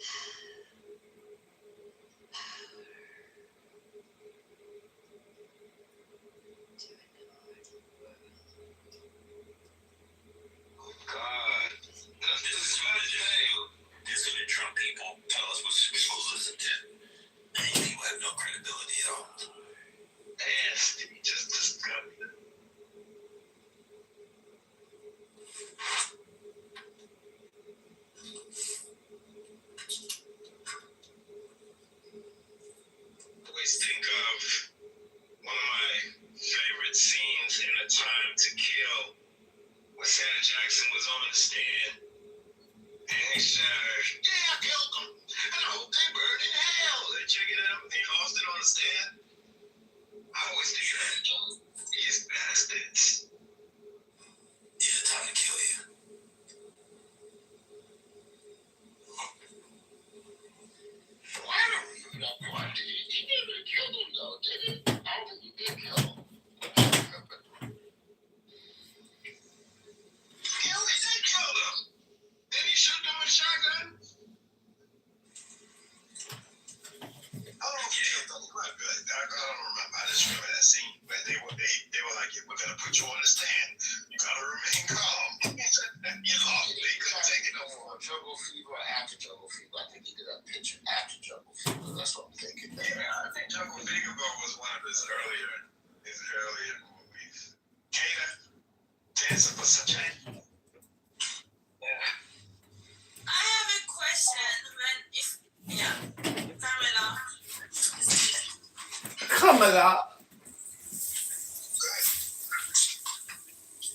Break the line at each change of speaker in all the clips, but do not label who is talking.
God, that's just dissident Trump people tell us what we're supposed to listen to. And you people have no credibility at all. Nasty, just disgusting. Always think of one of my favorite scenes in A Time to Kill when Sandra Jackson was on the stand and he said, "Yeah, I killed them, and I hope they burn in hell." They check it out, and he lost it on the stand. I always think of that. These bastards. Yeah, time to kill you. Why don't you know what? He didn't kill them, though, did he? I don't think he did kill them. Hell, he did kill them. Did he shoot them with a shotgun? Oh, yeah, though. I don't remember. I just remember that scene where they were like, "We're gonna put you on the stand. You gotta remain calm." You lost. They couldn't take it no more. Jungle Fever or after Jungle Fever? I think he did a picture after Jungle Fever. That's what I'm thinking. Yeah, I think Jungle Fever was one of his earlier movies. Gator, Dancing for Sunshine. Yeah.
I have a question.
Kamera.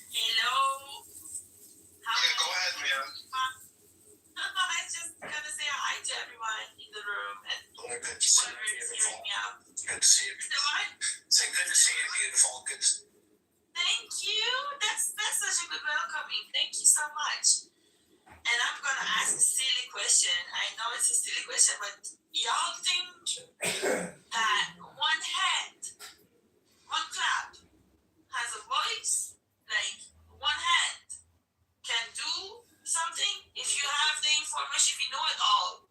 Hello.
Yeah, go ahead, man.
I was just gonna say hi to everyone in the room and
Good to see you,
whoever is
beautiful.
hearing me out.
Good to see you.
So what?
Say good to see you, beautiful. Good to see you.
Thank you. That's such a good welcoming. Thank you so much. And I'm gonna ask a silly question. I know it's a silly question, but y'all think that one hand, one clap has a voice? Like one hand can do something if you have the information, if you know it all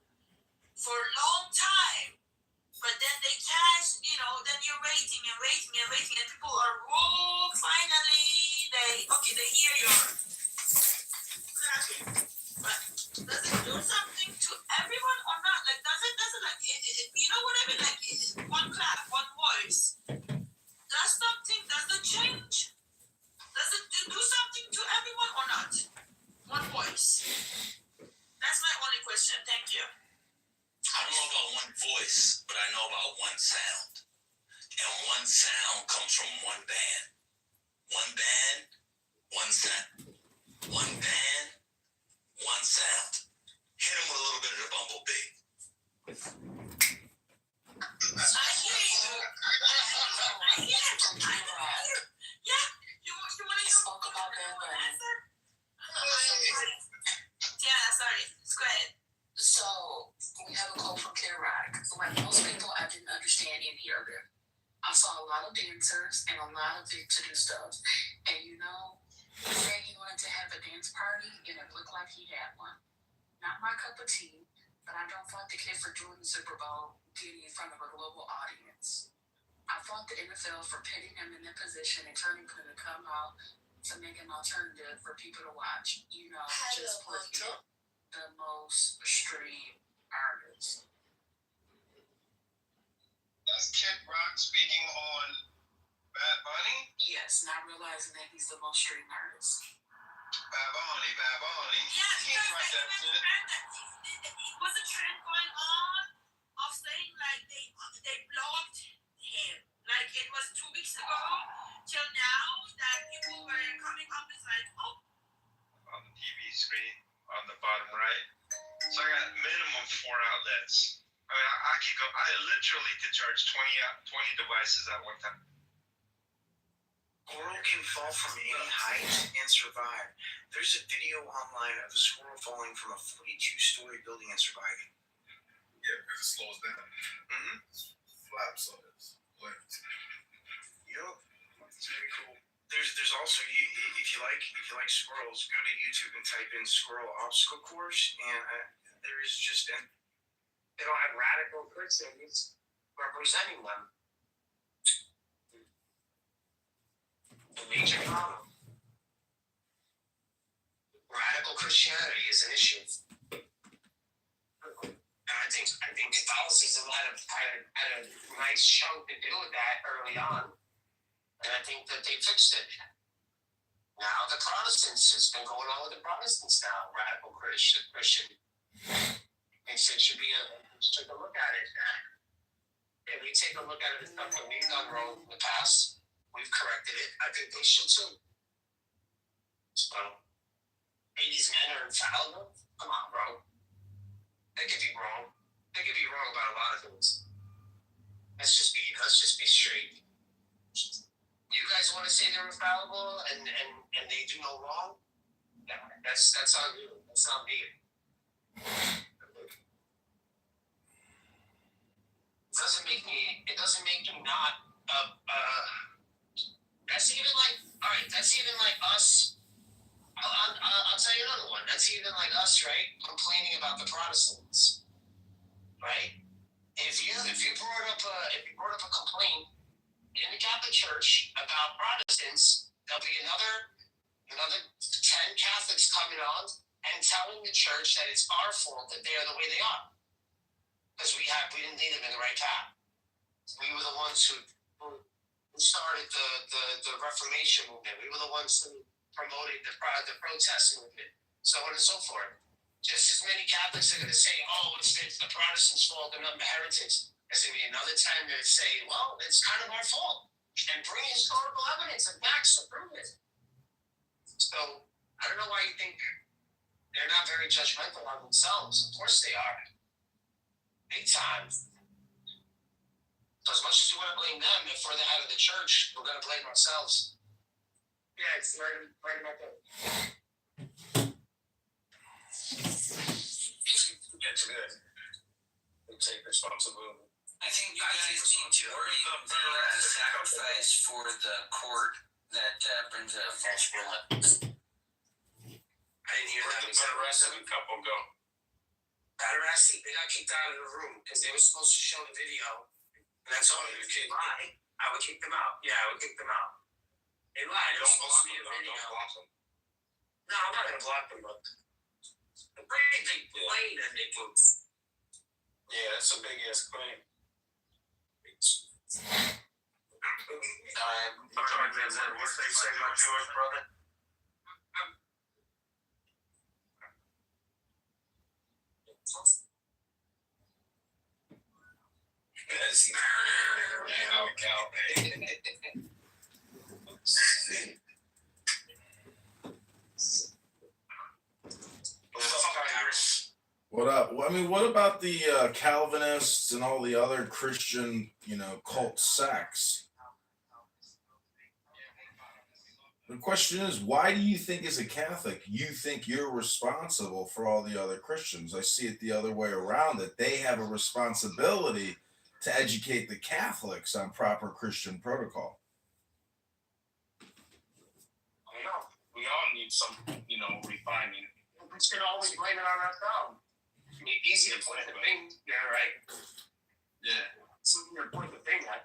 for a long time. But then they catch, then you're waiting and waiting and waiting, and people are, finally, they hear your clapping. But does it do something to everyone or not? Like, does it you know what I mean? Like, one clap, one voice. Does it change? Does it do something to everyone or not? One voice. That's my only question. Thank you.
I don't know about one voice, but I know about one sound. And one sound comes from one band. One band, one sound. One band, one sound. Hit him with a little bit of the bumblebee.
I hear you. I hear you. Yeah. You want to
Spoke about that, but
answer? Yeah, sorry. Just go ahead.
so we have a quote from Kid Rock. Like most people, I didn't understand any of it. I saw a lot of dancers and a lot of big to-do stuff. And he said he wanted to have a dance party, and it looked like he had one. Not my cup of tea, but I don't fault the kid for doing the Super Bowl getting in front of a global audience. I fought the NFL for putting him in that position and turning him to come out to make an alternative for people to watch. Just put him the most streamed artist.
That's Kid Rock speaking on Bad Bunny?
Yes, not realizing that he's the most streamed artist.
Bad Bunny.
Yeah,
He can't write that shit.
it was a trend going on of saying like they blocked him. Like it was 2 weeks ago till now that people were coming up with like,
On the TV screen, on the bottom right. So I got minimum 4 outlets. I mean, I could go. I literally could charge 20 devices at one time.
Squirrel can fall from any height and survive. There's a video online of a squirrel falling from a 42-story building and surviving.
Yeah, because it slows down.
Mm-hmm.
Flaps on it.
Yup. It's very cool. There's also, if you like squirrels, go to YouTube and type in squirrel obstacle course, and there is just
radical Christians representing them. The major problem. Radical Christianity is an issue. And I think Catholicism had a nice chunk to do with that early on. And I think that they fixed it. Now the Protestants, it's been going on with the Protestants now, radical Christian. Thinks it should be let's take a look at it. If we take a look at it, stuff that we've done wrong in the past, we've corrected it. I think they should too. So, hey, these men are infallible? Come on, bro. They could be wrong. They could be wrong about a lot of things. Let's just be straight. You guys want to say they're infallible and they do no wrong? Yeah, that's on you. That's not me. It doesn't make you not that's even like, all right, that's even like us. I'll tell you another one. That's even like us, right? Complaining about the Protestants, right? If you brought up a complaint in the Catholic Church about Protestants, there'll be another 10 Catholics coming on and telling the church that it's our fault that they are the way they are, because we didn't lead them in the right path. We were the ones who started the Reformation movement. We were the ones who promoted the protesting movement, so on and so forth. Just as many Catholics are going to say, "Oh, it's the Protestants' fault; they're not the heretics." There's going to be another 10 that say, "Well, it's kind of our fault," and bring historical evidence and facts to prove it. So I don't know why you think they're not very judgmental on themselves. Of course they are, big time. So as much as you want to blame them, if we're the head of the church, we're going to blame ourselves. Yeah, it's right about that. That's good. We take responsibility.
I think you guys need to bring the sacrifice for the court that brings a false ruling.
I didn't hear that. Was that arrested?
A couple go.
Got arrested. They got kicked out of the room because they were supposed to show the video. And that's all they would lie. I would kick them out. Yeah, I would kick them out. They lied. It was supposed to be a video.
Don't block them.
No, I'm not going to block them, but a pretty big plane that they put.
Yeah, that's a big ass claim.
What's they say about yours, brother?
Yes.
What up? Well, I mean, what about the Calvinists and all the other Christian, cult sects? The question is, why do you think, as a Catholic, you think you're responsible for all the other Christians? I see it the other way around, that they have a responsibility to educate the Catholics on proper Christian protocol.
I know. We all need some, refining.
We should always blame it on ourselves. I mean, easy to point the finger, right?
Yeah.
It's easy to point the finger.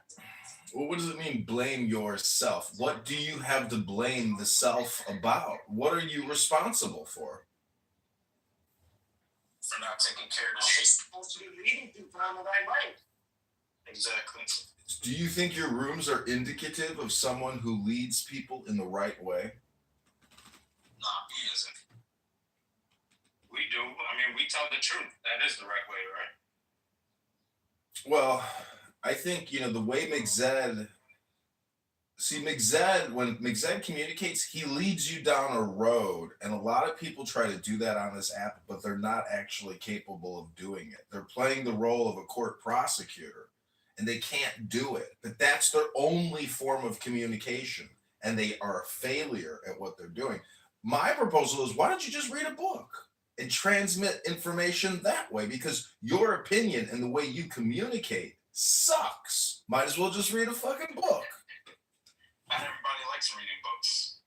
Well, what does it mean, blame yourself? What do you have to blame the self about? What are you responsible for?
For not taking care of the
You're
sheep.
supposed to be leading people on the right way.
Exactly.
Do you think your rooms are indicative of someone who leads people in the right way?
Nah, he isn't. We do. I mean, we tell the truth. That is the right way, right?
Well, I think, the way Migzed, when Migzed communicates, he leads you down a road, and a lot of people try to do that on this app, but they're not actually capable of doing it. They're playing the role of a court prosecutor, and they can't do it. But that's their only form of communication, and they are a failure at what they're doing. My proposal is, why don't you just read a book and transmit information that way? Because your opinion and the way you communicate sucks. Might as well just read a fucking book.
Not everybody likes reading books.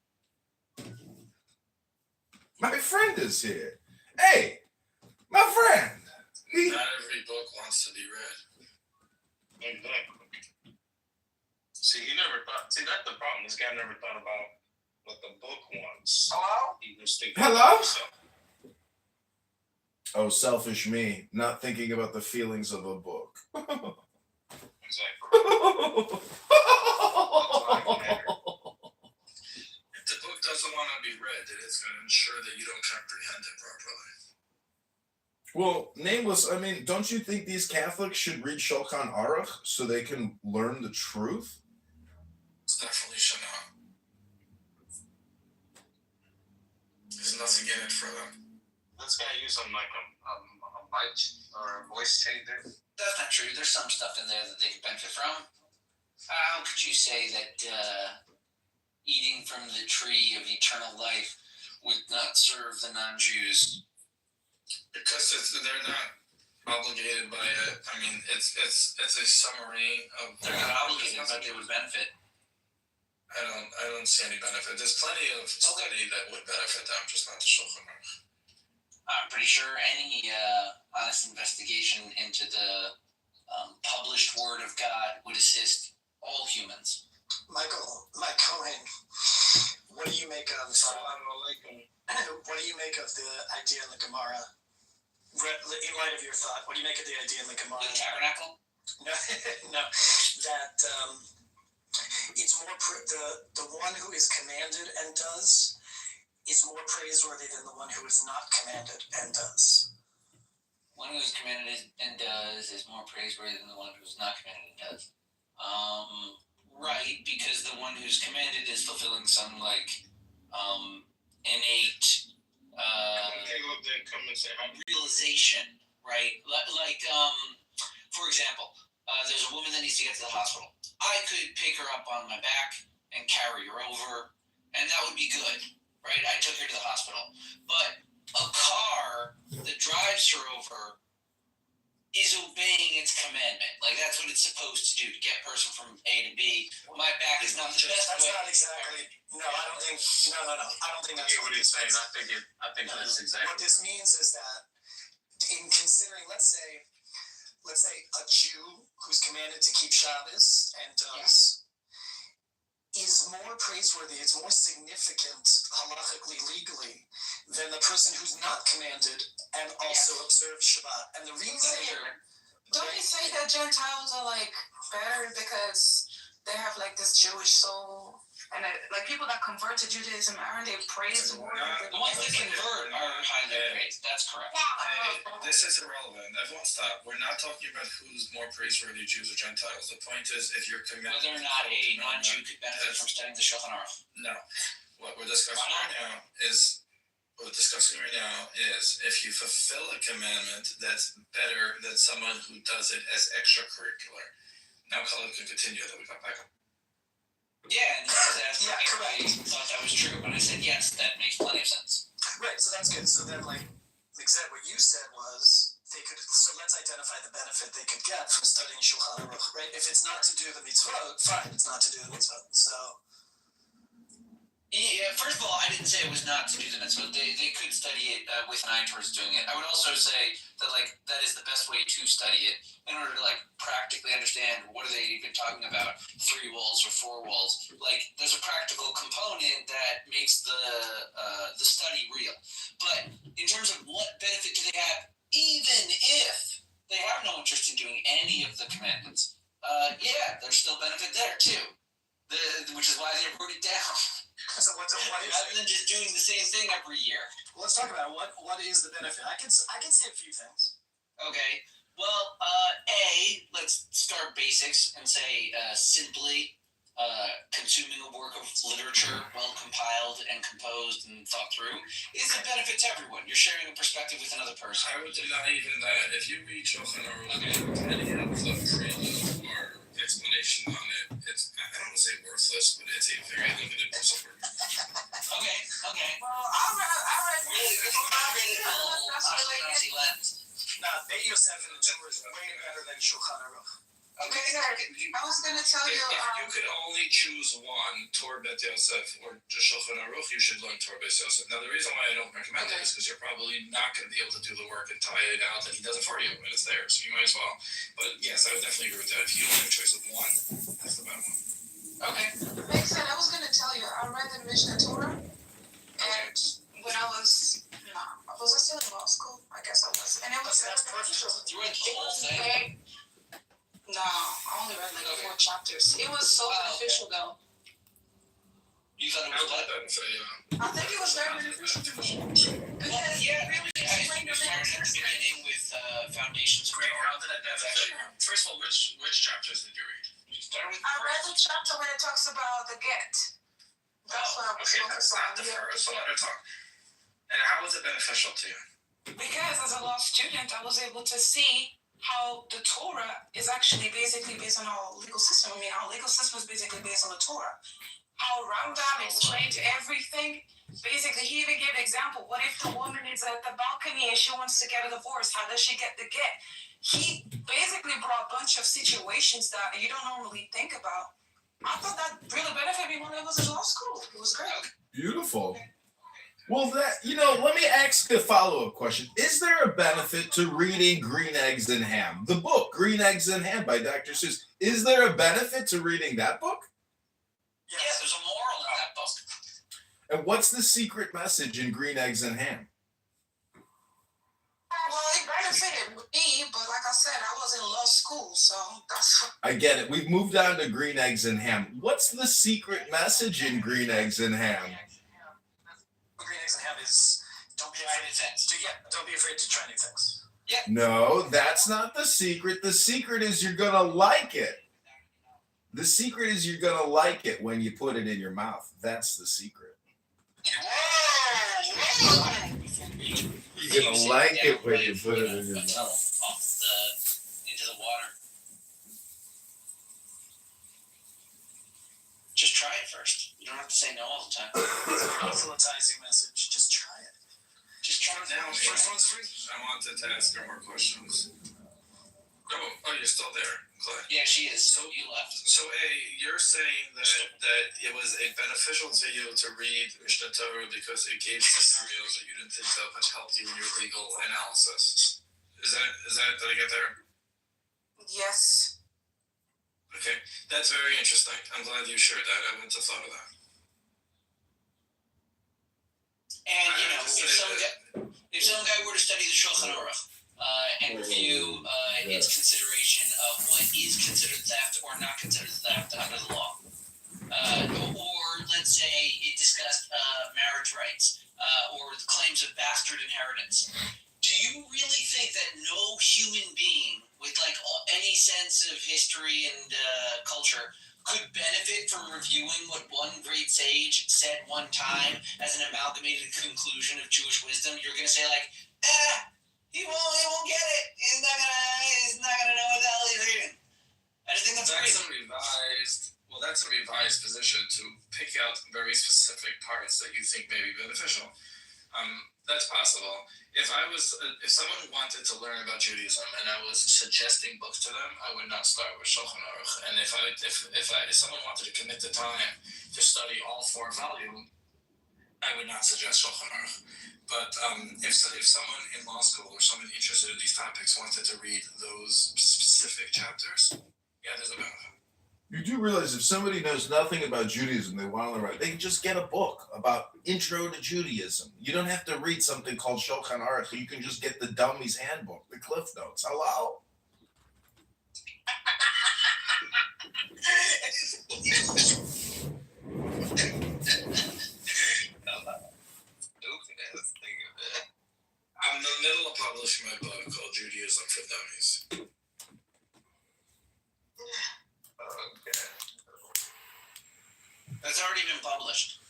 My friend is here. Hey, my friend.
Not every book wants to be read.
Exactly. See, he never thought. See, that's the problem. This guy never thought about what the book wants.
Hello?
He was thinking
Hello?
about himself.
Oh, selfish me, not thinking about the feelings of a book.
Exactly.
If the book doesn't want to be read, it is going to ensure that you don't comprehend it properly.
Well, nameless, I mean, don't you think these Catholics should read Shulchan Aruch so they can learn the truth?
It's definitely should not. There's nothing in it for them.
This guy using like a mic or a voice changer.
That's not true. There's some stuff in there that they could benefit from. How could you say that eating from the tree of eternal life would not serve the non-Jews?
Because they're not obligated by it. I mean, it's a summary of.
They're not obligated, but they would benefit.
I don't see any benefit. There's plenty of study that would benefit them, just not the Shulchan Aruch.
I'm pretty sure any honest investigation into the published Word of God would assist all humans.
Michael, Mike Cohen, what do you make of what do you make of the idea in the Gemara? In light of your thought, what do you make of the idea in the Gemara?
The tabernacle?
No, that it's more the one who is commanded and does is more praiseworthy than the one who is not commanded and does.
One who is commanded and does is more praiseworthy than the one who is not commanded and does. Right, because the one who's commanded is fulfilling some innate realization, right? For example, there's a woman that needs to get to the hospital. I could pick her up on my back and carry her over, and that would be good, right? I took her to the hospital. But a car that drives her over is obeying its commandment. Like, that's what it's supposed to do, to get a person from A to B. My back is not the best
That's
way.
not exactly. No, I don't think. No. I don't think that's
what he's saying. I think that's exactly.
What this means is that, in considering, let's say a Jew who's commanded to keep Shabbos and does, is more praiseworthy, it's more significant halachically, legally, than the person who's not commanded and also observes Shabbat. And the reason
Don't you say that Gentiles are like better because they have like this Jewish soul, and like people that convert to Judaism, aren't they praiseworthy?
The ones that convert are highly praised. That's correct.
This is irrelevant. Everyone stop. We're not talking about who's more praiseworthy, Jews or Gentiles. The point is, if you're committed,
whether or not a non-Jew could benefit from studying the Shulchan Aruch.
No. What we're discussing right now is if you fulfill a commandment, that's better than someone who does it as extracurricular. Now, Khalid can continue. That we got back up.
Yeah, and that's
correct.
I thought that was true, but I said yes. That makes plenty of sense.
Right, so that's good. So then, like what you said was they could. So let's identify the benefit they could get from studying Shulchan Aruch. Right, if it's not to do the mitzvot, fine, it's not to do the mitzvot. So.
Yeah, first of all, I didn't say it was not to do the mitzvah. They could study it with an eye towards doing it. I would also say that that is the best way to study it in order to practically understand what are they even talking about, 3 walls or 4 walls. There's a practical component that makes the study real. But in terms of what benefit do they have, even if they have no interest in doing any of the commandments, there's still benefit there too. Which is why they wrote it down.
So what is
rather than just doing the same thing every year?
Well, let's talk about what is the benefit. I can say a few things.
Okay. Well, let's start basics and say simply consuming a work of literature well compiled and composed and thought through is a benefit to everyone. You're sharing a perspective with another person.
I would deny even that. If you read Shulchan Aruch and you have a prelude or explanation on it, it's, I don't want to say worthless, but it's a very limited piece of work.
Okay.
Well, I read
it all.
Now, Beit Yosef in the Torah is way better than Shulchan Aruch.
Okay.
I was gonna tell you.
If you could only choose one, Torah Bet Yosef or just Shulchan Aruch, you should learn Torah Bet Yosef. Now, the reason why I don't recommend it is because you're probably not going to be able to do the work and tie it out, and he does it for you, and it's there, so you might as well. But yes, I would definitely agree with that. If you only have a choice of one, that's the better one.
Okay.
Makes sense. I was gonna tell you. I read the Mishnah Torah, and when I was still in law school? I guess I was, and it was
That's perfect.
You read the whole thing?
No, I only read like 4 chapters. It was so beneficial though.
You thought it
I
was
would
what?
benefit,
I think it was very beneficial to me because
Yeah,
it really
I
explained
you
the
started at the beginning with foundations.
Great. How did that benefit? First of all, which chapters did you read?
You start with
I read the chapter when it talks about the get. That's what I was
Okay, that's
focused on.
not the first. So let her talk. And how was it beneficial to you?
Because as a law student, I was able to see how the Torah is actually basically based on our legal system. I mean, our legal system is basically based on the Torah. How Rambam explained everything. Basically, he even gave an example. What if the woman is at the balcony and she wants to get a divorce? How does she get the get? He basically brought a bunch of situations that you don't normally think about. I thought that really benefited me when I was in law school. It was great.
Beautiful. Well, let me ask a follow-up question. Is there a benefit to reading Green Eggs and Ham? The book, Green Eggs and Ham by Dr. Seuss. Is there a benefit to reading that book?
Yeah, there's a moral in that book.
And what's the secret message in Green Eggs and Ham?
Well, it benefited me, but like I said, I was in law school, so that's.
I get it. We've moved on to Green Eggs and Ham. What's the secret message in Green Eggs and Ham?
Green eggs and ham is don't be afraid to try new things.
No, that's not the secret. The secret is you're going to like it. The secret is you're going to like it when you put it in your mouth. That's the secret. You're going to like it when you put it in your mouth.
Into the water. Just try it first. You don't have to say no all the time.
It's a proselytizing message. Just try it.
Just try it
Now,
now.
first one's free. I wanted to ask her more questions. Oh, you're still there, Clay.
Yeah, she is. So you left.
So, you're saying that it was beneficial to you to read Mishnah Torah because it gave scenarios that you didn't think of that helped you in your legal analysis. Is that did I get there?
Yes.
Okay, that's very interesting. I'm glad you shared that. I wouldn't have thought of that.
And if some guy were to study the Shulchan Aruch and review its consideration of what is considered theft or not considered theft under the law, or let's say it discussed marriage rights or the claims of bastard inheritance, do you really think that no human being with any sense of history and culture could benefit from reviewing what one great sage said one time as an amalgamated conclusion of Jewish wisdom? You're going to say he won't get it. He's not gonna know what the hell he's reading. I just think that's crazy.
That's a revised position to pick out very specific parts that you think may be beneficial. That's possible. If someone wanted to learn about Judaism and I was suggesting books to them, I would not start with Shulchan Aruch. And if someone wanted to commit the time to study all 4 volumes, I would not suggest Shulchan Aruch. But if someone in law school or someone interested in these topics wanted to read those specific chapters, yeah, there's a benefit.
You do realize if somebody knows nothing about Judaism, they want to learn, they can just get a book about Intro to Judaism. You don't have to read something called Shulchan Aruch. You can just get the Dummy's Handbook, the Cliff Notes. Hello?
I'm in the middle of publishing my book called Judaism for Dummies.
Okay.
That's already been published.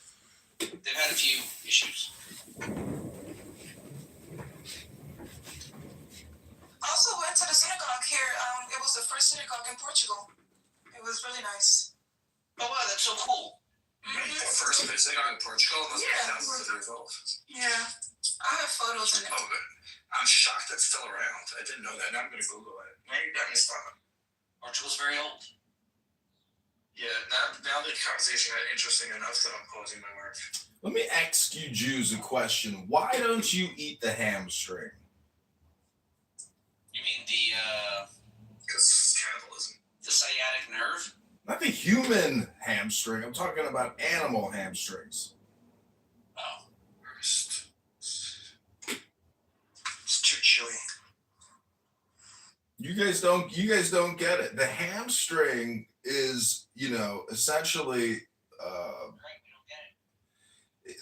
They've had a few issues.
I also went to the synagogue here. It was the first synagogue in Portugal. It was really nice.
Oh wow, that's so cool.
First synagogue in Portugal must be
Yeah.
thousands of years old.
Yeah. I have photos in it.
Oh, good. I'm shocked it's still around. I didn't know that. Now I'm going to Google it. Now you got me started.
Or Portugal's very old.
Yeah, now the conversation got interesting enough that I'm closing my work.
Let me ask you Jews a question. Why don't you eat the hamstring?
You mean the
Because cannibalism.
the sciatic nerve?
Not the human hamstring. I'm talking about animal hamstrings.
Oh.
First. It's too chewy.
You guys don't get it. The hamstring is, essentially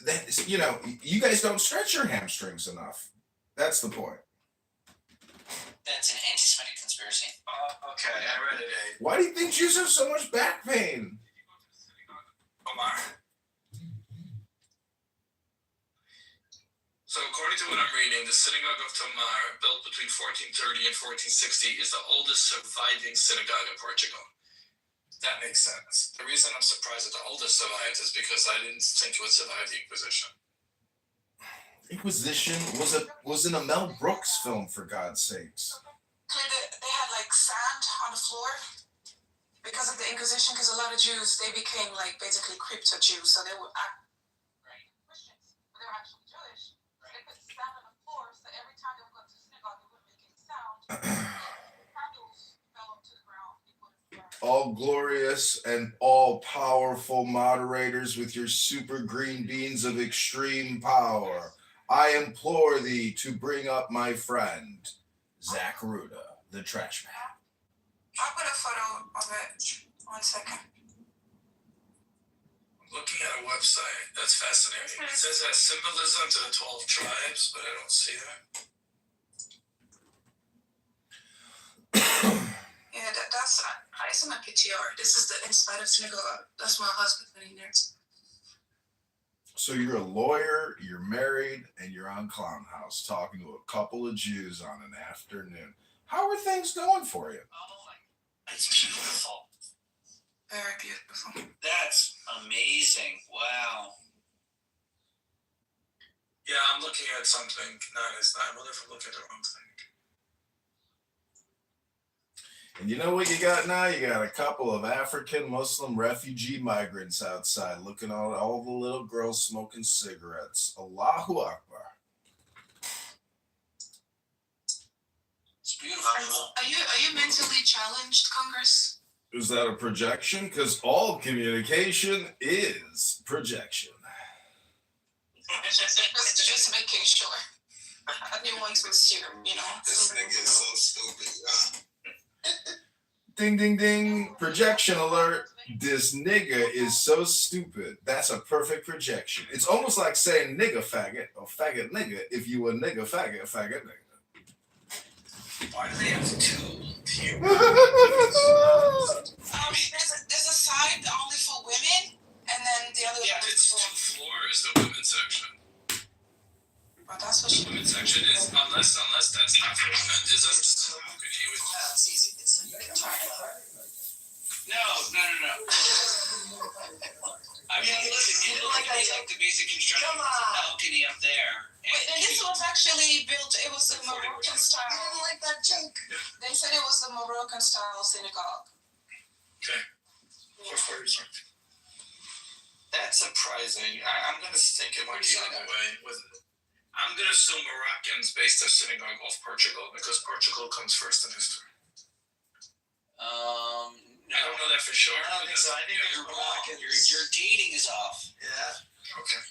that, you guys don't stretch your hamstrings enough. That's the point.
That's an anti-Semitic conspiracy.
Okay, I read it.
Why do you think Jews have so much back pain?
Omar. So according to what I'm reading, the synagogue of Tomar, built between 1430 and 1460, is the oldest surviving synagogue in Portugal. That makes sense. The reason I'm surprised that the oldest survived is because I didn't think it would survive the Inquisition.
Inquisition was in a Mel Brooks film, for God's sakes.
They had like sand on the floor because of the Inquisition. Because a lot of Jews, they became like basically crypto Jews, so they would act Christians, but they were actually Jewish. They put sand on the floor, so every time they would go to the synagogue, they wouldn't make any sound. Candles fell onto the ground.
All glorious and all powerful moderators with your super green beans of extreme power, I implore thee to bring up my friend, Zach Ruda, the trash man.
I'll put a photo of it. 1 second.
Looking at a website, that's fascinating. It says it has symbolism to the 12 tribes, but I don't see that.
Yeah, that's it's in my PTR. This is the inside of synagogue. That's my husband in there.
So you're a lawyer, you're married, and you're on Clown House talking to a couple of Jews on an afternoon. How are things going for you?
Oh, it's beautiful.
Very beautiful.
That's amazing. Wow.
Yeah, I'm looking at something. I wonder if I'm looking at the wrong thing.
And you know what you got now? You got a couple of African Muslim refugee migrants outside looking at all the little girls smoking cigarettes. Allahu Akbar.
It's beautiful.
Are you mentally challenged, Congress?
Is that a projection? Because all communication is projection.
just making sure. I didn't want to assume,
This nigga is so stupid.
Ding, ding, ding. Projection alert. This nigga is so stupid. That's a perfect projection. It's almost like saying nigga faggot or faggot nigga if you were nigga faggot, faggot nigga.
Why do they have two?
There's a side only for women, and then the other one
It's
for...
2 floors, the women's section.
Well, that's what she...
The women's section is, unless that's not for women, is that just
It's easy. It's like you can talk about it.
No. I mean, listen, you didn't like the basic construction.
Come on.
Balcony up there.
Wait, this was actually built, it was the Moroccan style.
I didn't like that joke.
They said it was the Moroccan style synagogue.
Okay.
That's surprising. I'm going to think it might be
the other way. I'm going to assume Moroccans based their synagogue off Portugal because Portugal comes first in history.
No.
I don't know that for sure.
I don't think so. I think you're wrong. Your dating is off.
Yeah. Okay.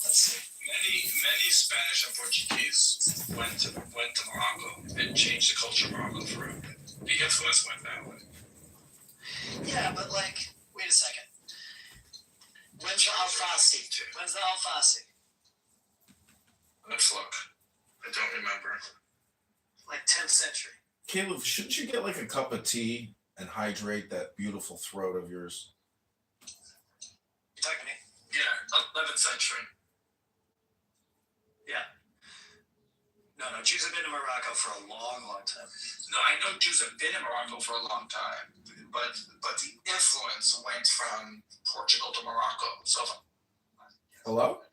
Let's see.
Many Spanish and Portuguese went to Morocco and changed the culture of Morocco forever. The influence went that way.
Yeah, but wait a second. When's the Alfasi?
Let's look. I don't remember.
10th century.
Caleb, shouldn't you get like a cup of tea and hydrate that beautiful throat of yours?
You talking to me?
Yeah, 11th century.
Yeah. No, Jews have been to Morocco for a long, long time.
No, I know Jews have been in Morocco for a long time, but the influence went from Portugal to Morocco. So,
Hello?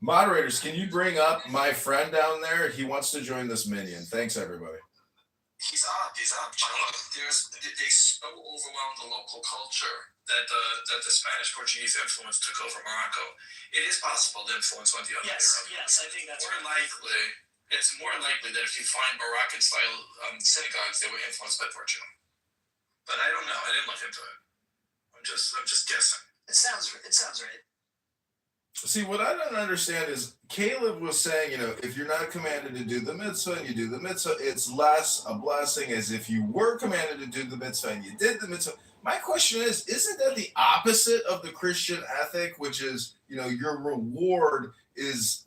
Moderators, can you bring up my friend down there? He wants to join this minion. Thanks, everybody.
He's up. They so overwhelmed the local culture that the Spanish Portuguese influence took over Morocco. It is possible the influence went the other way around.
Yes, I think that's
more likely. It's more likely that if you find Moroccan style synagogues, they were influenced by Portugal. But I don't know. I didn't look into it. I'm just guessing.
It sounds right.
See, what I don't understand is Caleb was saying, if you're not commanded to do the mitzvah and you do the mitzvah, it's less a blessing as if you were commanded to do the mitzvah and you did the mitzvah. My question is, isn't that the opposite of the Christian ethic, which is, your reward is,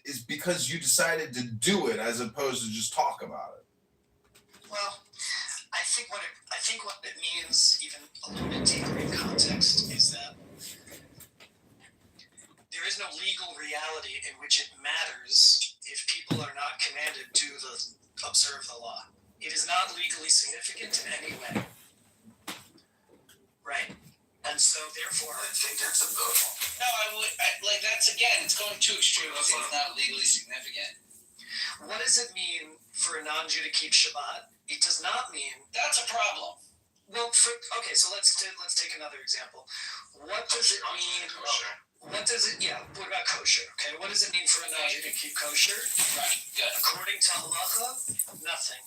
is because you decided to do it as opposed to just talk about it?
Well, I think what it means, even a little bit deeper in context, is that there is no legal reality in which it matters if people are not commanded to observe the law. It is not legally significant in any way. Right? And so, therefore,
I think that's a good one.
No, that's again, it's going too extreme. It's not legally significant.
What does it mean for a non-Jew to keep Shabbat? It does not mean.
That's a problem.
Well, okay, so let's take another example. What does it mean? What about kosher? Okay, what does it mean for a non-Jew to keep kosher?
Right, good.
According to halacha, nothing.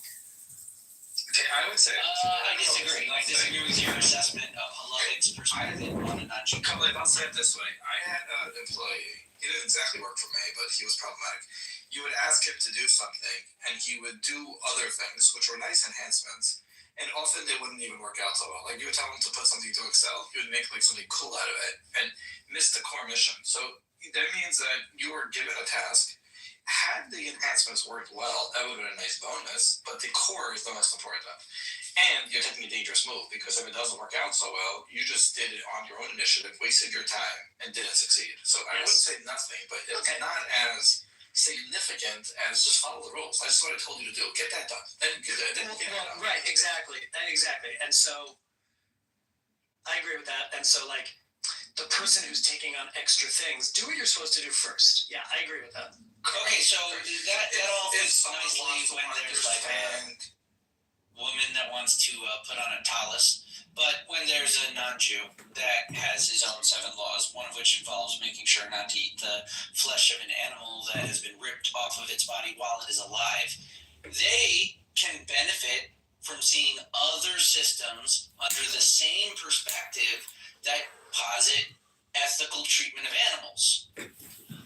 Okay, I would say.
I disagree. I disagree with your assessment of halachic's perspective on a non-Jew.
I'll say it this way. I had an employee. He didn't exactly work for me, but he was problematic. You would ask him to do something, and he would do other things, which were nice enhancements. And often they wouldn't even work out so well. Like you would tell him to put something to Excel, he would make something cool out of it and miss the core mission. So that means that you were given a task. Had the enhancements worked well, that would have been a nice bonus, but the core is the most important. And you're taking a dangerous move because if it doesn't work out so well, you just did it on your own initiative, wasted your time, and didn't succeed. So I wouldn't say nothing, but it's not as significant as just follow the rules. That's what I told you to do. Get that done. Then get it done.
Right, exactly. And so I agree with that. And so the person who's taking on extra things, do what you're supposed to do first. Yeah, I agree with that.
Okay, so that all fits nicely when there's a woman that wants to put on a tallis. But when there's a non-Jew that has his own 7 laws, one of which involves making sure not to eat the flesh of an animal that has been ripped off of its body while it is alive, they can benefit from seeing other systems under the same perspective that posit ethical treatment of animals.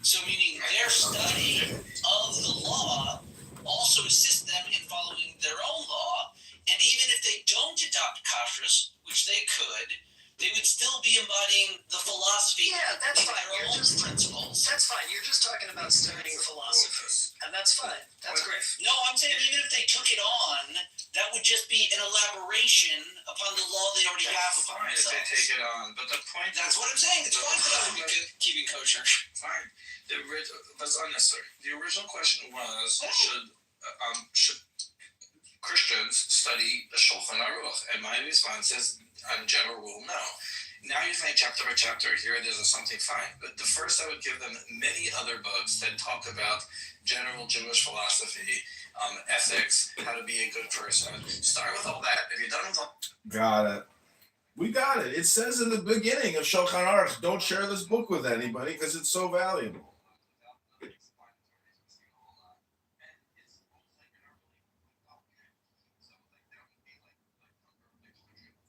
So meaning their study of the law also assists them in following their own law, and even if they don't adopt kashrus, which they could, they would still be embodying the philosophy
of
their own principles.
That's fine. You're just talking about studying philosophy, and that's fine. That's great.
No, I'm saying even if they took it on, that would just be an elaboration upon the law they already have upon
themselves. Fine if they take it on, but the point.
That's what I'm saying. It's fine for them to be keeping kosher.
Fine. That's unnecessary. The original question was, should Christians study the Shulchan Aruch? And my response is, on general rule, no. Now you're saying chapter by chapter, here there's something fine. But the first I would give them many other books that talk about general Jewish philosophy, ethics, how to be a good person. Start with all that. If you're done with all...
Got it. We got it. It says in the beginning of Shulchan Aruch, don't share this book with anybody because it's so valuable.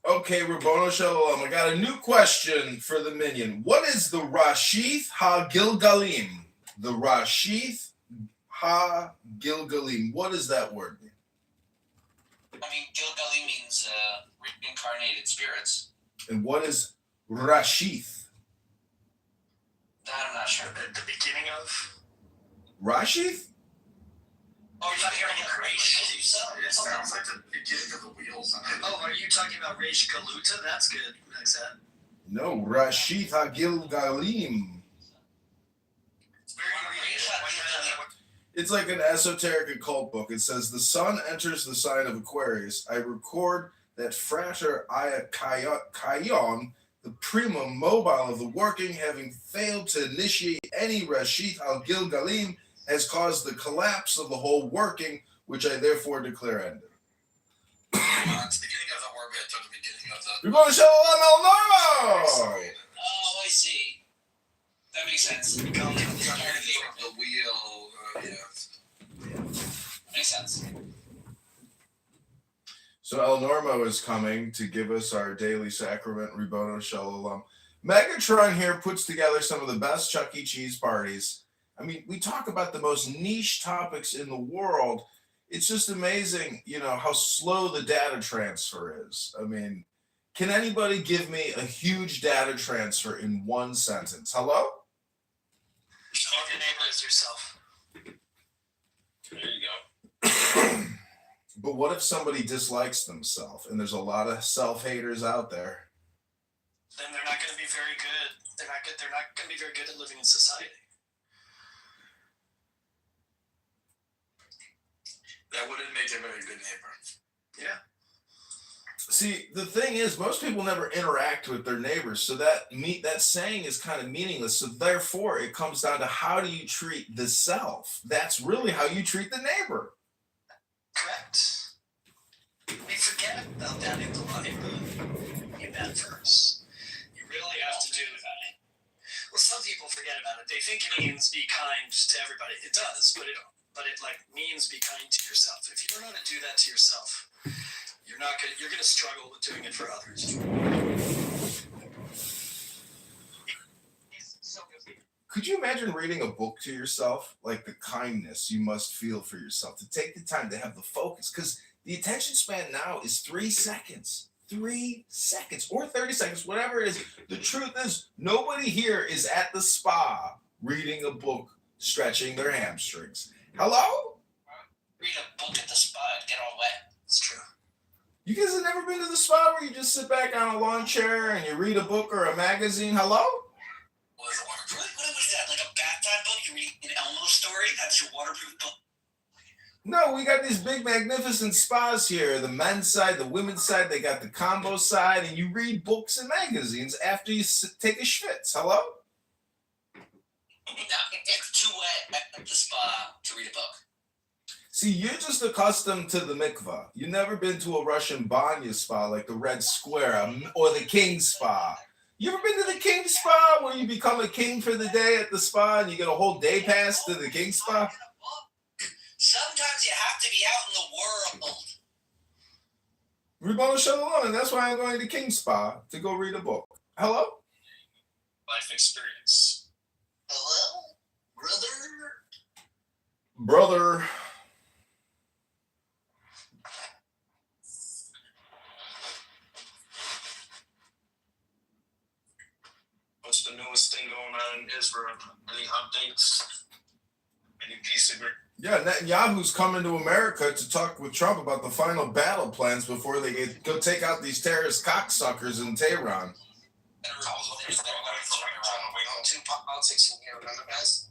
Okay, Rabbono Shalom, I got a new question for the minion. What is the Rashith HaGilgalim? The Rashith HaGilgalim. What does that word mean?
I mean, Gilgalim means reincarnated spirits.
And what is Rashith?
That I'm not sure.
The beginning of?
Rashith?
Oh, you're not hearing it, Reish Galuta?
It sounds like the beginning of the wheels.
Oh, are you talking about Reish Galuta? That's good. Thanks, Ed.
No, Rashith HaGilgalim. It's like an esoteric occult book. It says, the sun enters the sign of Aquarius. I record that Frater Ayakayon, the primum mobile of the working, having failed to initiate any Rashith HaGilgalim, has caused the collapse of the whole working, which I therefore declare ended.
It's the beginning of the orbit or the beginning of the.
You're going to show El Normo!
Oh, I see. That makes sense.
The wheel. Yeah.
Makes sense.
So El Normo is coming to give us our daily sacrament, Ribono Shalom. Megatron here puts together some of the best Chuck E. Cheese parties. I mean, we talk about the most niche topics in the world. It's just amazing, how slow the data transfer is. I mean, can anybody give me a huge data transfer in one sentence? Hello?
Love your neighbor as yourself.
There you go.
But what if somebody dislikes themselves, and there's a lot of self-haters out there?
Then they're not going to be very good. They're not good. They're not going to be very good at living in society.
That wouldn't make a very good neighbor.
Yeah.
See, the thing is, most people never interact with their neighbors, so that saying is kind of meaningless. So therefore, it comes down to how do you treat the self? That's really how you treat the neighbor.
Correct. We forget about that in the neighborhood event first. You really have to do that. Well, some people forget about it. They think it means be kind to everybody. It does, but it means be kind to yourself. If you don't know how to do that to yourself, you're gonna struggle with doing it for others.
Could you imagine reading a book to yourself? Like the kindness you must feel for yourself, to take the time to have the focus, because the attention span now is 3 seconds. 3 seconds or 30 seconds, whatever it is. The truth is, nobody here is at the spa reading a book, stretching their hamstrings. Hello?
Read a book at the spa and get all wet.
It's true.
You guys have never been to the spa where you just sit back on a lawn chair and you read a book or a magazine? Hello?
What was that? Like a bath time book? You read an Elmo story? That's your waterproof book?
No, we got these big, magnificent spas here. The men's side, the women's side, they got the combo side, and you read books and magazines after you take a schwitz. Hello?
No, it's too wet at the spa to read a book.
See, you're just accustomed to the mikvah. You've never been to a Russian banya spa like the Red Square or the King Spa. You ever been to the King Spa where you become a king for the day at the spa and you get a whole day pass to the King Spa?
Sometimes you have to be out in the world.
Ribono Shalom, and that's why I'm going to King Spa to go read a book. Hello?
Life experience.
Hello, brother.
Brother.
What's the newest thing going on in Israel? Any updates? Any peace agreement?
Yeah, Netanyahu's coming to America to talk with Trump about the final battle plans before they go take out these terrorist cocksuckers in Tehran.
Two politics in here, remember, guys?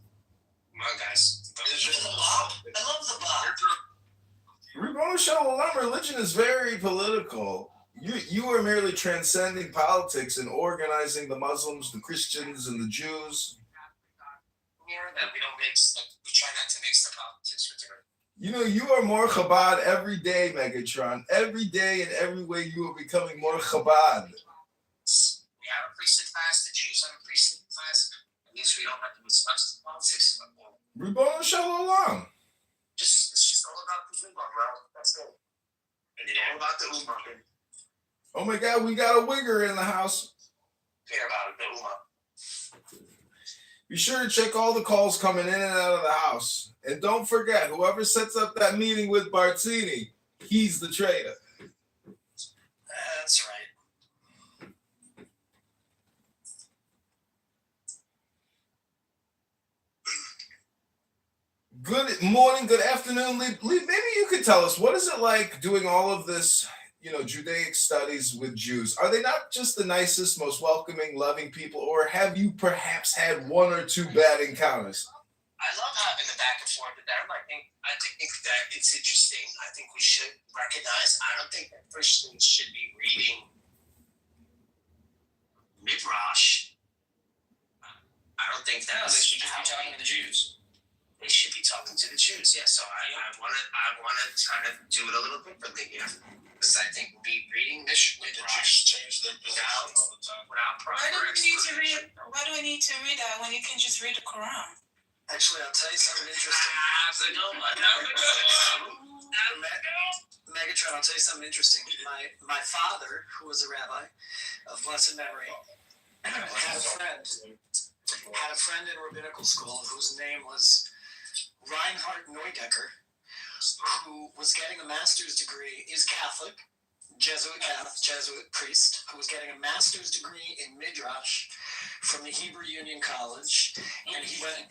Come on, guys.
I love the Bob.
Ribono Shalom, religion is very political. You are merely transcending politics and organizing the Muslims, the Christians, and the Jews.
That we don't mix. We try not to mix the politics with the.
You are more Chabad every day, Megatron. Every day and every way you are becoming more Chabad.
We have a priesthood class. The Jews have a priesthood class. At least we don't have to discuss the politics anymore.
Ribono Shalom.
It's just all about the Ummah, bro. That's it. It's all about the Ummah.
Oh my God, we got a wigger in the house.
Care about it, the Ummah.
Be sure to check all the calls coming in and out of the house. And don't forget, whoever sets up that meeting with Bartini, he's the traitor.
That's right.
Good morning, good afternoon, Lee. Maybe you could tell us, what is it like doing all of this, Judaic studies with Jews? Are they not just the nicest, most welcoming, loving people, or have you perhaps had one or two bad encounters?
I love having the back and forth with them. I think that it's interesting. I think we should recognize. I don't think that Christians should be reading Midrash. I don't think
No,
that's.
they should just be talking to the Jews.
they should be talking to the Jews. Yeah, so I want to kind of do it a little differently here, because I think reading this
The Jews change their position all the time.
without proper
Why do we need to
explanation.
read? Why do we need to read that when you can just read the Quran?
Actually, I'll tell you something interesting. Megatron, I'll tell you something interesting. My father, who was a rabbi of blessed memory, had a friend in rabbinical school whose name was Reinhard Neudecker, who was getting a master's degree, is Catholic, Jesuit priest, who was getting a master's degree in Midrash from the Hebrew Union College, and he went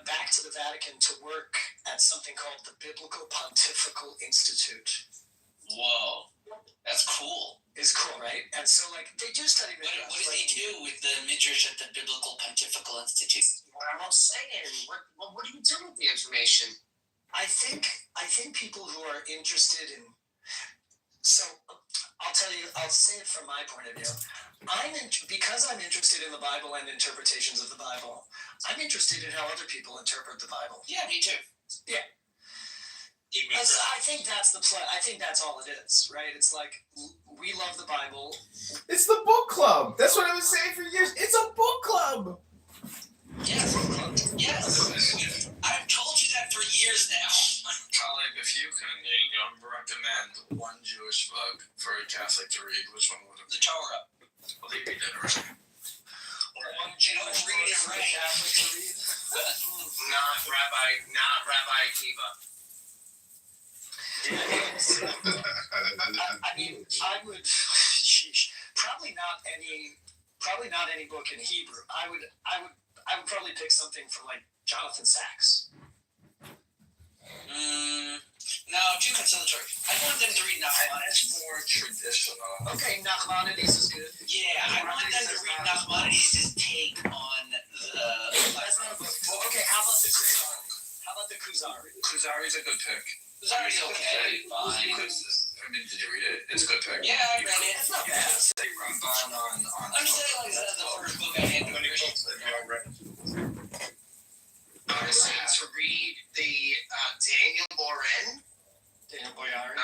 back to the Vatican to work at something called the Biblical Pontifical Institute.
Whoa, that's cool.
It's cool, right? And so, like, they do study Midrash.
What does he do with the Midrash at the Biblical Pontifical Institute?
What I'm saying, what do you do with the information?
I think people who are interested in. So I'll say it from my point of view. Because I'm interested in the Bible and interpretations of the Bible, I'm interested in how other people interpret the Bible.
Yeah, me too.
Yeah. I think that's the play. I think that's all it is, right? It's like we love the Bible.
It's the book club. That's what I was saying for years. It's a book club.
Yes. Yes. I've told you that for years now.
Colleague, if you can recommend one Jewish book for a Catholic to read, which one would it be?
The Torah.
Well, they read it already.
One
Jewish
read it
book for
right.
a
Catholic to read.
Not Rabbi Akiva.
I mean, I would. Sheesh. Probably not any book in Hebrew. I would probably pick something from like Jonathan Sacks.
No, too conciliatory. I want them to read Nachmanides.
It's more traditional.
Okay, Nachmanides is good.
Yeah, I want them to read Nachmanides' take on the.
That's not a book. Well, okay, how about the Kuzari?
Kuzari's a good pick.
Kuzari's okay, fine.
Did you read it? It's a good pick.
Yeah, I read it.
It's not bad.
Say Ramban on.
I'm saying like that's the first book I had to read.
Honestly, to read the Daniel Boren.
Daniel Boyarin.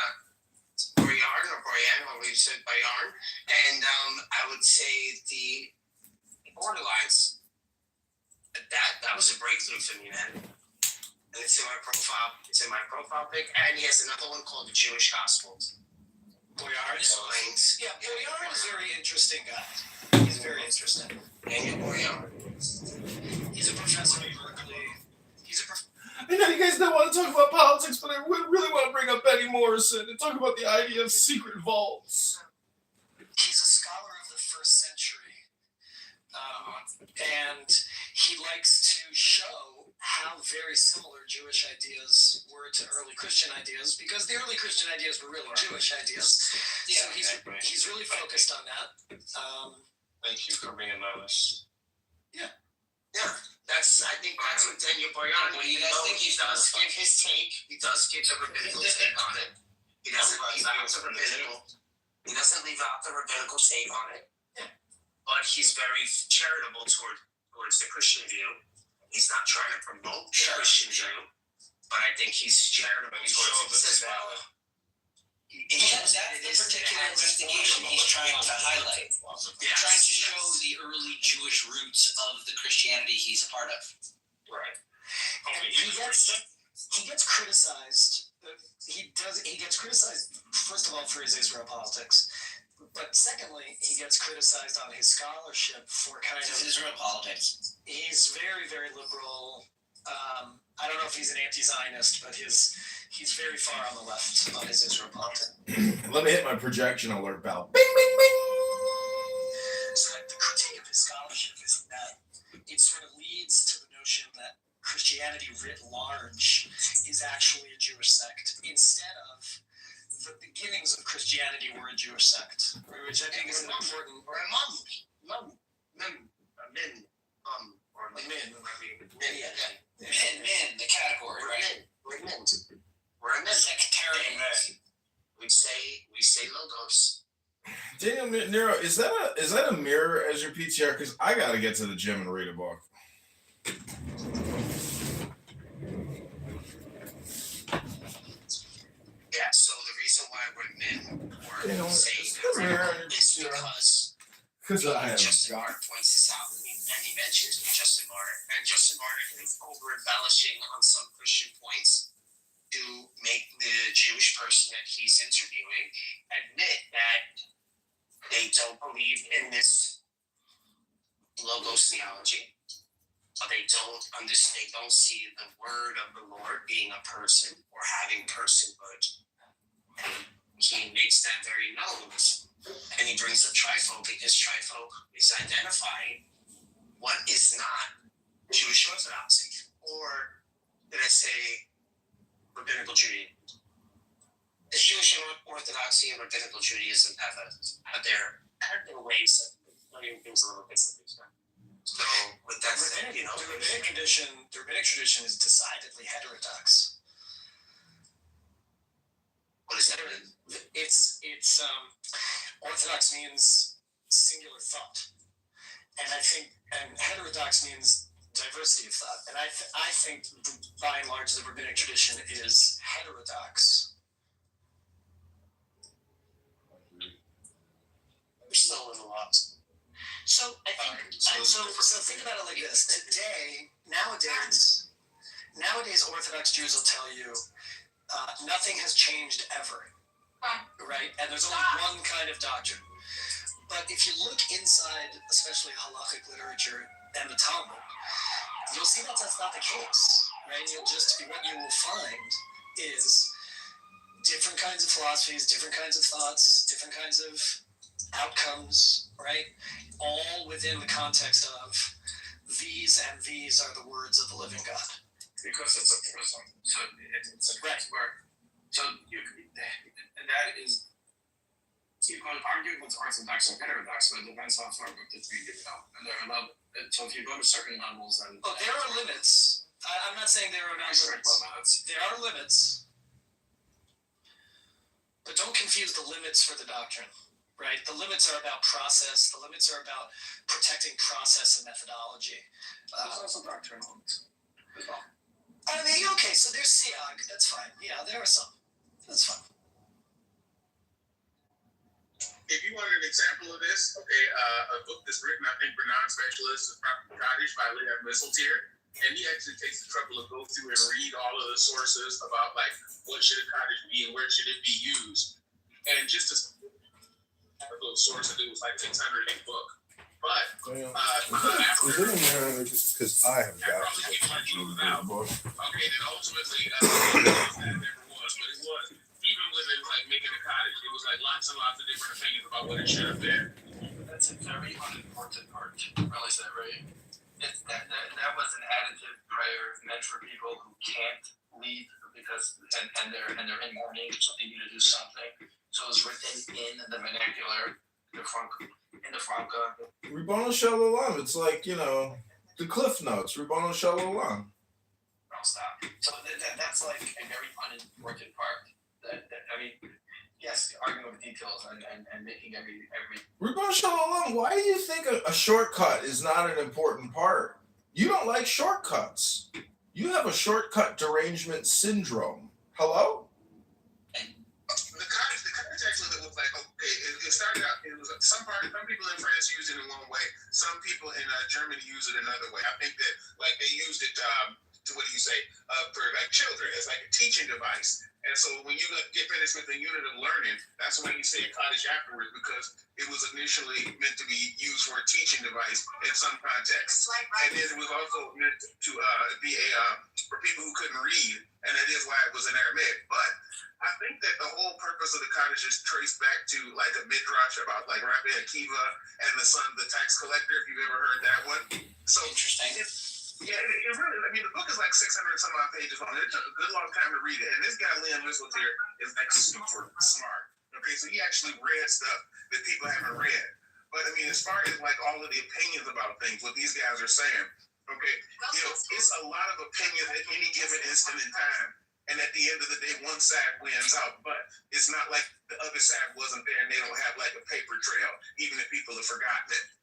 Boyarin or Boyan, or we said Boyarin, and I would say the Borderlines. That was a breakthrough for me, man. And it's in my profile pic. And he has another one called the Jewish Gospels.
Boyarin.
Explains.
Yeah, Boyarin is a very interesting guy. He's very interesting.
Daniel Boyarin.
He's a professor at Berkeley.
I know you guys don't want to talk about politics, but I really want to bring up Benny Morrison and talk about the idea of secret vaults.
He's a scholar of the first century, and he likes to show how very similar Jewish ideas were to early Christian ideas, because the early Christian ideas were really Jewish ideas. So he's really focused on that.
Thank you for being honest.
Yeah. I think that's what Daniel Boyarin.
What do you guys think?
He does give his take. He does give the rabbinical take on it. He doesn't leave out the rabbinical. He doesn't leave out the rabbinical take on it. But he's very charitable towards the Christian view. He's not trying to promote the Christian view, but I think he's charitable towards it as well.
That's the particular investigation he's trying to highlight. He's trying to show the early Jewish roots of the Christianity he's a part of.
Right.
And he gets criticized. He gets criticized, first of all, for his Israel politics, but secondly, he gets criticized on his scholarship for kind of
Israel politics.
He's very, very liberal. I don't know if he's an anti-Zionist, but he's very far on the left on his Israel politics.
Let me hit my projection alert bell. Bing, bing, bing!
So the critique of his scholarship is that it sort of leads to the notion that Christianity writ large is actually a Jewish sect, instead of the beginnings of Christianity were a Jewish sect, which I think is an important.
Or a
Min, the category, right?
We're a min.
Sectarian.
We say logos.
Daniel Nero, is that a mirror as your PTR? Because I got to get to the gym and read a book.
why what men were saying is because
I have
Justin
got
Martin points this out, and he mentions Justin Martin, and Justin Martin is over embellishing on some Christian points to make the Jewish person that he's interviewing admit that they don't believe in this logos theology. They don't understand. They don't see the word of the Lord being a person or having personhood. And he makes that very known. And he brings up Trifo because Trifo is identifying what is not Jewish orthodoxy, or did I say rabbinical Judaism? The Jewish orthodoxy and rabbinical Judaism have their ways of doing things a little bit different. So with that said,
the rabbinic tradition is decidedly heterodox.
What is that?
It's orthodox means singular thought, and heterodox means diversity of thought. And I think by and large the rabbinic tradition is heterodox.
We're still a little lost.
So I think so think about it like this. Nowadays Orthodox Jews will tell you nothing has changed ever, right? And there's only one kind of doctrine. But if you look inside, especially halachic literature and the Talmud, you'll see that that's not the case, right? What you will find is different kinds of philosophies, different kinds of thoughts, different kinds of outcomes, right? All within the context of these and these are the words of the living God.
Because it's a prism. So it's a word. So and that is, you can argue what's orthodox or heterodox, but it depends how far with the three you go. And there are levels. So if you go to certain levels, then
there are limits. I'm not saying there are not limits. There are limits, but don't confuse the limits for the doctrine. Right? The limits are about process. The limits are about protecting process and methodology.
There's also doctrinal limits as well.
Okay, so there's Siag. That's fine. Yeah, there are some. That's fine.
If you wanted an example of this, a book that's written, I think, for non-specialists is Property Cottage by Leah Misseltier. And he actually takes the trouble to go through and read all of the sources about, like, what should a cottage be and where should it be used. And just to the source of it was like 600 a book. But
because I have got
okay, then ultimately that never was, but it was even with it like making a cottage, it was like lots and lots of different opinions about what it should have been.
That's a very unimportant part. You realize that, right? That was an additive prayer meant for people who can't lead because and they're in mourning, so they need to do something. So it was written in the vernacular, in the Franca.
Ribono Shel Olam. It's like, the Cliff Notes. Ribono Shel Olam.
I'll stop. So that's like a very unimportant part. Yes, arguing with details and making every.
Ribono Shel Olam. Why do you think a shortcut is not an important part? You don't like shortcuts. You have a shortcut derangement syndrome. Hello?
The cottage actually looked like, okay, it started out, it was some people in France use it in one way, some people in Germany use it another way. I think that, like, they used it for like children as like a teaching device. And so when you get finished with the unit of learning, that's when you say a cottage afterwards, because it was initially meant to be used for a teaching device in some contexts. And then it was also meant to be for people who couldn't read, and that is why it was in Aramaic. But I think that the whole purpose of the cottage is traced back to like a midrash about like Rabbi Akiva and the son of the tax collector, if you've ever heard that one. So
interesting.
It really, the book is like 600 some odd pages long. It took a good long time to read it. And this guy, Liam Whistletear, is like super smart. Okay, so he actually read stuff that people haven't read. But as far as like all of the opinions about things, what these guys are saying, okay, it's a lot of opinions at any given instant in time. And at the end of the day, one side wins out. But it's not like the other side wasn't there and they don't have like a paper trail, even if people have forgotten it.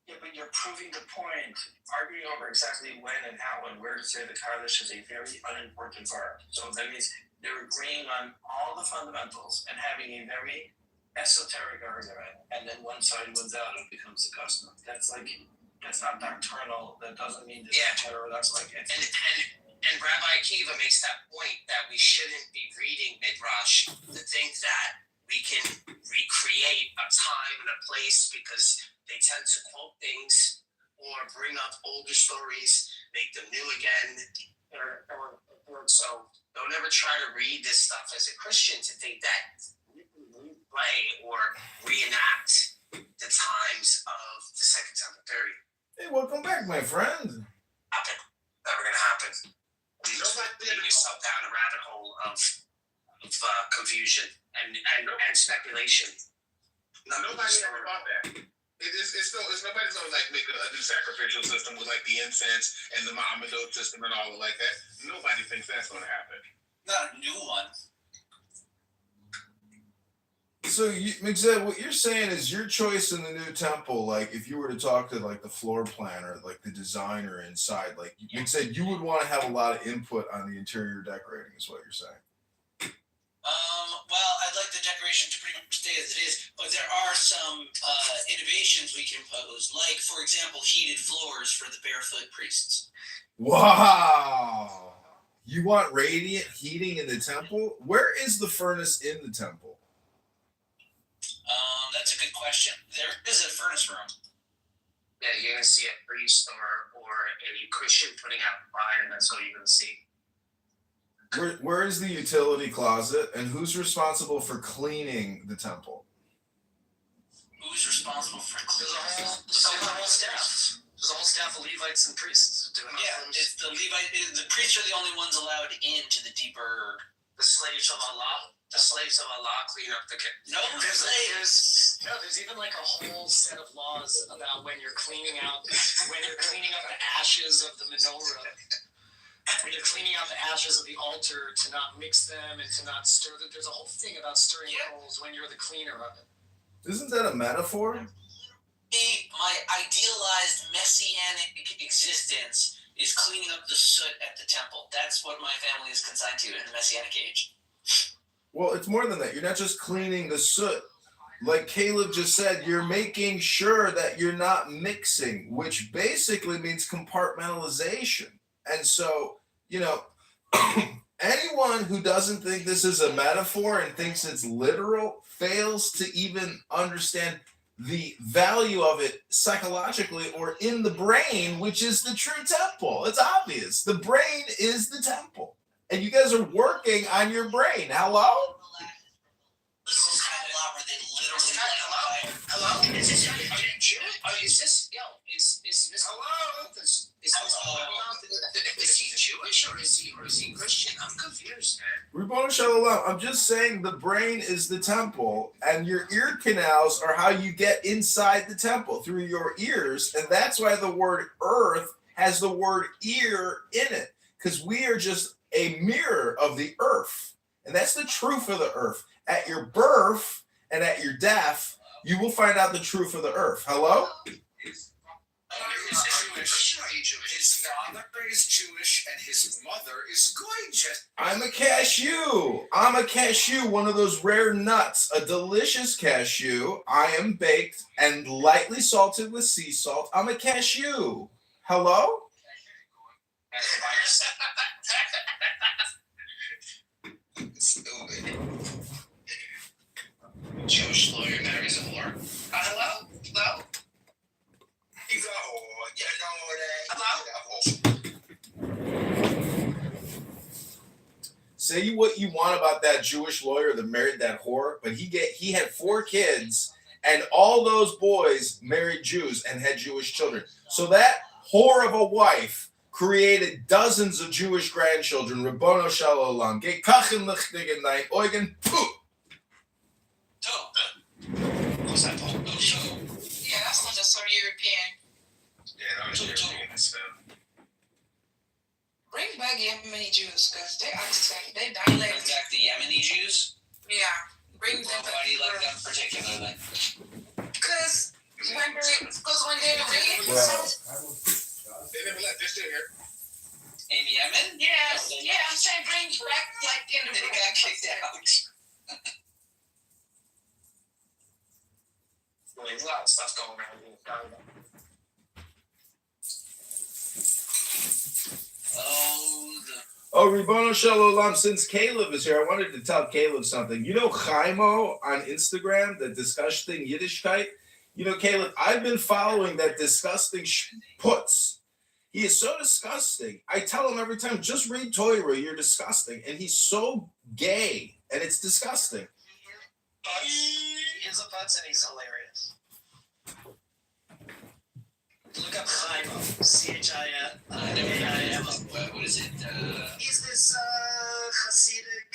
Yeah, but you're proving the point. Arguing over exactly when and how and where to say the Kaddish is a very unimportant part. So that means
they're agreeing on all the fundamentals and having a very esoteric argument, and then one side wins out and becomes the custom. That's not doctrinal. That doesn't mean this is better. That's like it's.
And Rabbi Akiva makes that point that we shouldn't be reading Midrash to think that we can recreate a time and a place, because they tend to quote things or bring up older stories, make them new again. So don't ever try to read this stuff as a Christian to think that replay or reenact the times of the Second Temple period.
Hey, welcome back, my friend.
Never gonna happen. Lead yourself down a rabbit hole of confusion and speculation.
Nobody's ever about that. It's nobody's gonna like make a new sacrificial system with like the incense and the Muhammad system and all like that. Nobody thinks that's gonna happen.
Not a new one.
So, Mixed, what you're saying is your choice in the new temple, like if you were to talk to like the floor planner, like the designer inside, like Mixed, you would want to have a lot of input on the interior decorating, is what you're saying.
Well, I'd like the decoration to pretty much stay as it is, but there are some innovations we can impose, like, for example, heated floors for the barefoot priests.
Wow! You want radiant heating in the temple? Where is the furnace in the temple?
That's a good question. There is a furnace room.
Yeah, you're gonna see a priest or a Christian putting out fire. That's all you're gonna see.
Where is the utility closet, and who's responsible for cleaning the temple?
Who's responsible for cleaning?
There's a whole staff. There's a whole staff of Levites and priests doing it.
Yeah, it's the Levite. The priests are the only ones allowed into the deeper.
The slaves of Allah. The slaves of Allah clean up the kitchen.
No slaves.
There's even like a whole set of laws about when you're cleaning up the ashes of the menorah. When you're cleaning out the ashes of the altar, to not mix them and to not stir them. There's a whole thing about stirring coals when you're the cleaner of it.
Isn't that a metaphor?
My idealized messianic existence is cleaning up the soot at the temple. That's what my family is consigned to in the messianic age.
Well, it's more than that. You're not just cleaning the soot. Like Caleb just said, you're making sure that you're not mixing, which basically means compartmentalization. And so, anyone who doesn't think this is a metaphor and thinks it's literal fails to even understand the value of it psychologically or in the brain, which is the true temple. It's obvious. The brain is the temple. And you guys are working on your brain. Hello?
Hello? Is this, are you Jewish? Is this, hello? Is he Jewish or is he Christian? I'm confused, man.
Ribbon Shalom. I'm just saying the brain is the temple, and your ear canals are how you get inside the temple through your ears, and that's why the word earth has the word ear in it, because we are just a mirror of the earth, and that's the truth of the earth. At your birth and at your death, you will find out the truth of the earth. Hello?
His father is Jewish and his mother is Goyish.
I'm a cashew. I'm a cashew, one of those rare nuts, a delicious cashew. I am baked and lightly salted with sea salt. I'm a cashew. Hello?
Stupid. Jewish lawyer marries a whore. Hello? Hello?
He's a whore. You know that.
Hello?
Say what you want about that Jewish lawyer that married that whore, but he had 4 kids, and all those boys married Jews and had Jewish children. So that whore of a wife created dozens of Jewish grandchildren. Ribbono shel olam. Gekachin lichtigen nein Eugen.
What's that, Paul?
Yeah, that's not just so European.
Yeah, that was European stuff.
Bring back Yemeni Jews, because they accent, they dialect.
Bring back the Yemeni Jews?
Yeah, bring them back.
Why do you like them particularly?
Because when they read,
They never left. They're still here.
In Yemen?
Yes, yeah, I'm saying bring back like in the
They got kicked out.
There's a lot of stuff going on in Canada.
Oh, Ribono Shel Olam, since Caleb is here, I wanted to tell Caleb something. You know Chaimo on Instagram, the disgusting Yiddishkeit? You know, Caleb, I've been following that disgusting putz. He is so disgusting. I tell him every time, just read Torah, you're disgusting. And he's so gay, and it's disgusting.
He is a putz and he's hilarious. Look up Chaimo, C-H-I-M.
What is it?
He's this Hasidic.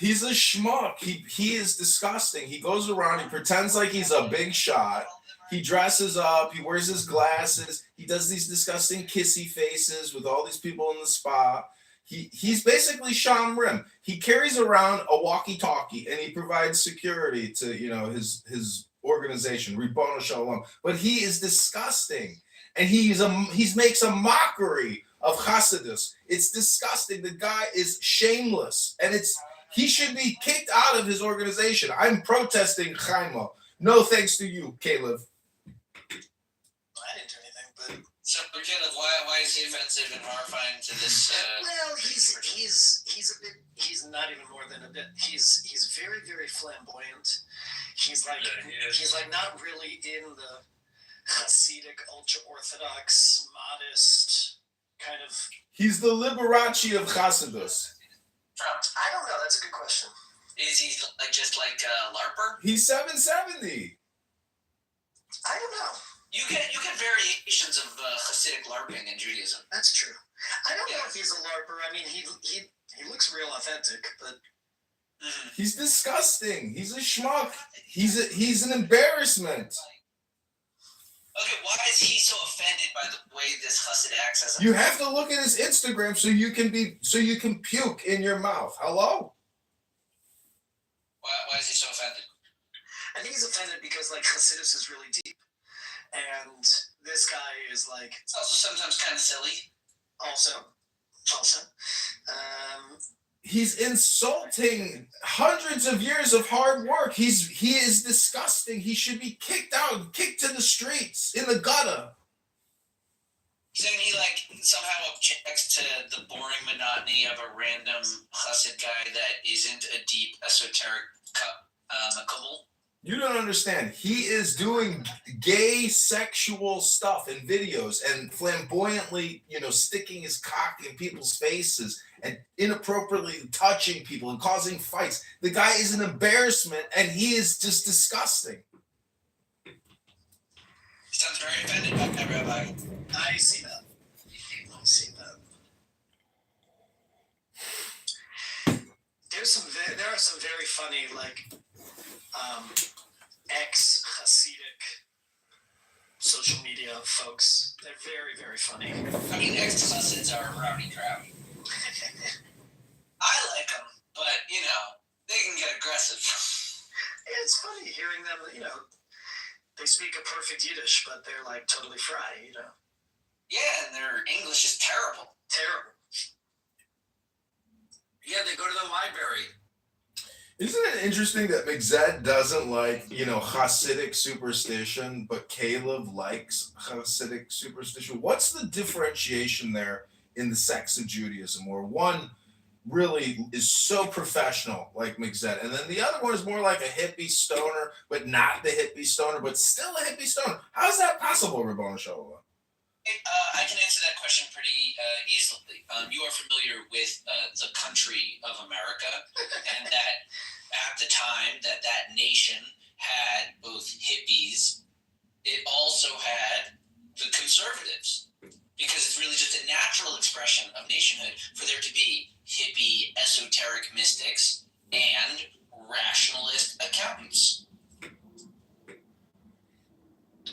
He's a schmuck. He is disgusting. He goes around, he pretends like he's a big shot. He dresses up, he wears his glasses, he does these disgusting kissy faces with all these people in the spa. He's basically Sham Rim. He carries around a walkie-talkie and he provides security to, you know, his organization, Ribono Shel Olam. But he is disgusting. And he makes a mockery of Hasidus. It's disgusting. The guy is shameless. And he should be kicked out of his organization. I'm protesting Chaimo. No thanks to you, Caleb.
I didn't do anything, but
So, Caleb, why is he offensive and horrifying to this?
well, he's not even more than a bit. He's very, very flamboyant. He's like not really in the Hasidic, ultra orthodox, modest kind of.
He's the Liberace of Hasidus.
I don't know. That's a good question.
Is he just like LARPer?
He's 770.
I don't know.
You get variations of Hasidic LARPing in Judaism.
That's true. I don't know if he's a LARPer. I mean, he looks real authentic, but
He's disgusting. He's a schmuck. He's an embarrassment.
Okay, why is he so offended by the way this Hussid acts as a...
You have to look at his Instagram so you can puke in your mouth. Hello?
Why is he so offended?
I think he's offended because like Hasidus is really deep, and this guy is like.
It's also sometimes kind of silly.
Also.
He's insulting hundreds of years of hard work. He is disgusting. He should be kicked out, kicked to the streets, in the gutter.
Saying he somehow objects to the boring monotony of a random Chassid guy that isn't a deep esoteric makabel.
You don't understand. He is doing gay sexual stuff in videos and flamboyantly, sticking his cock in people's faces and inappropriately touching people and causing fights. The guy is an embarrassment and he is just disgusting.
Sounds very offended by that, Rabbi.
I see that. There are some very funny ex-Hasidic social media folks. They're very, very funny.
I mean, ex-Hassids are a rowdy crowd. I like them, but they can get aggressive.
It's funny hearing them. They speak a perfect Yiddish, but they're totally fry.
Yeah, and their English is terrible.
Terrible.
Yeah, they go to the library.
Isn't it interesting that McZed doesn't like, Hasidic superstition, but Caleb likes Hasidic superstition? What's the differentiation there in the sects of Judaism, where one really is so professional like McZed, and then the other one is more like a hippie stoner, but not the hippie stoner, but still a hippie stoner? How's that possible, Ribono Shel Olam?
I can answer that question pretty easily. You are familiar with the country of America, and that at the time that nation had both hippies, it also had the conservatives, because it's really just a natural expression of nationhood for there to be hippie esoteric mystics and rationalist accountants.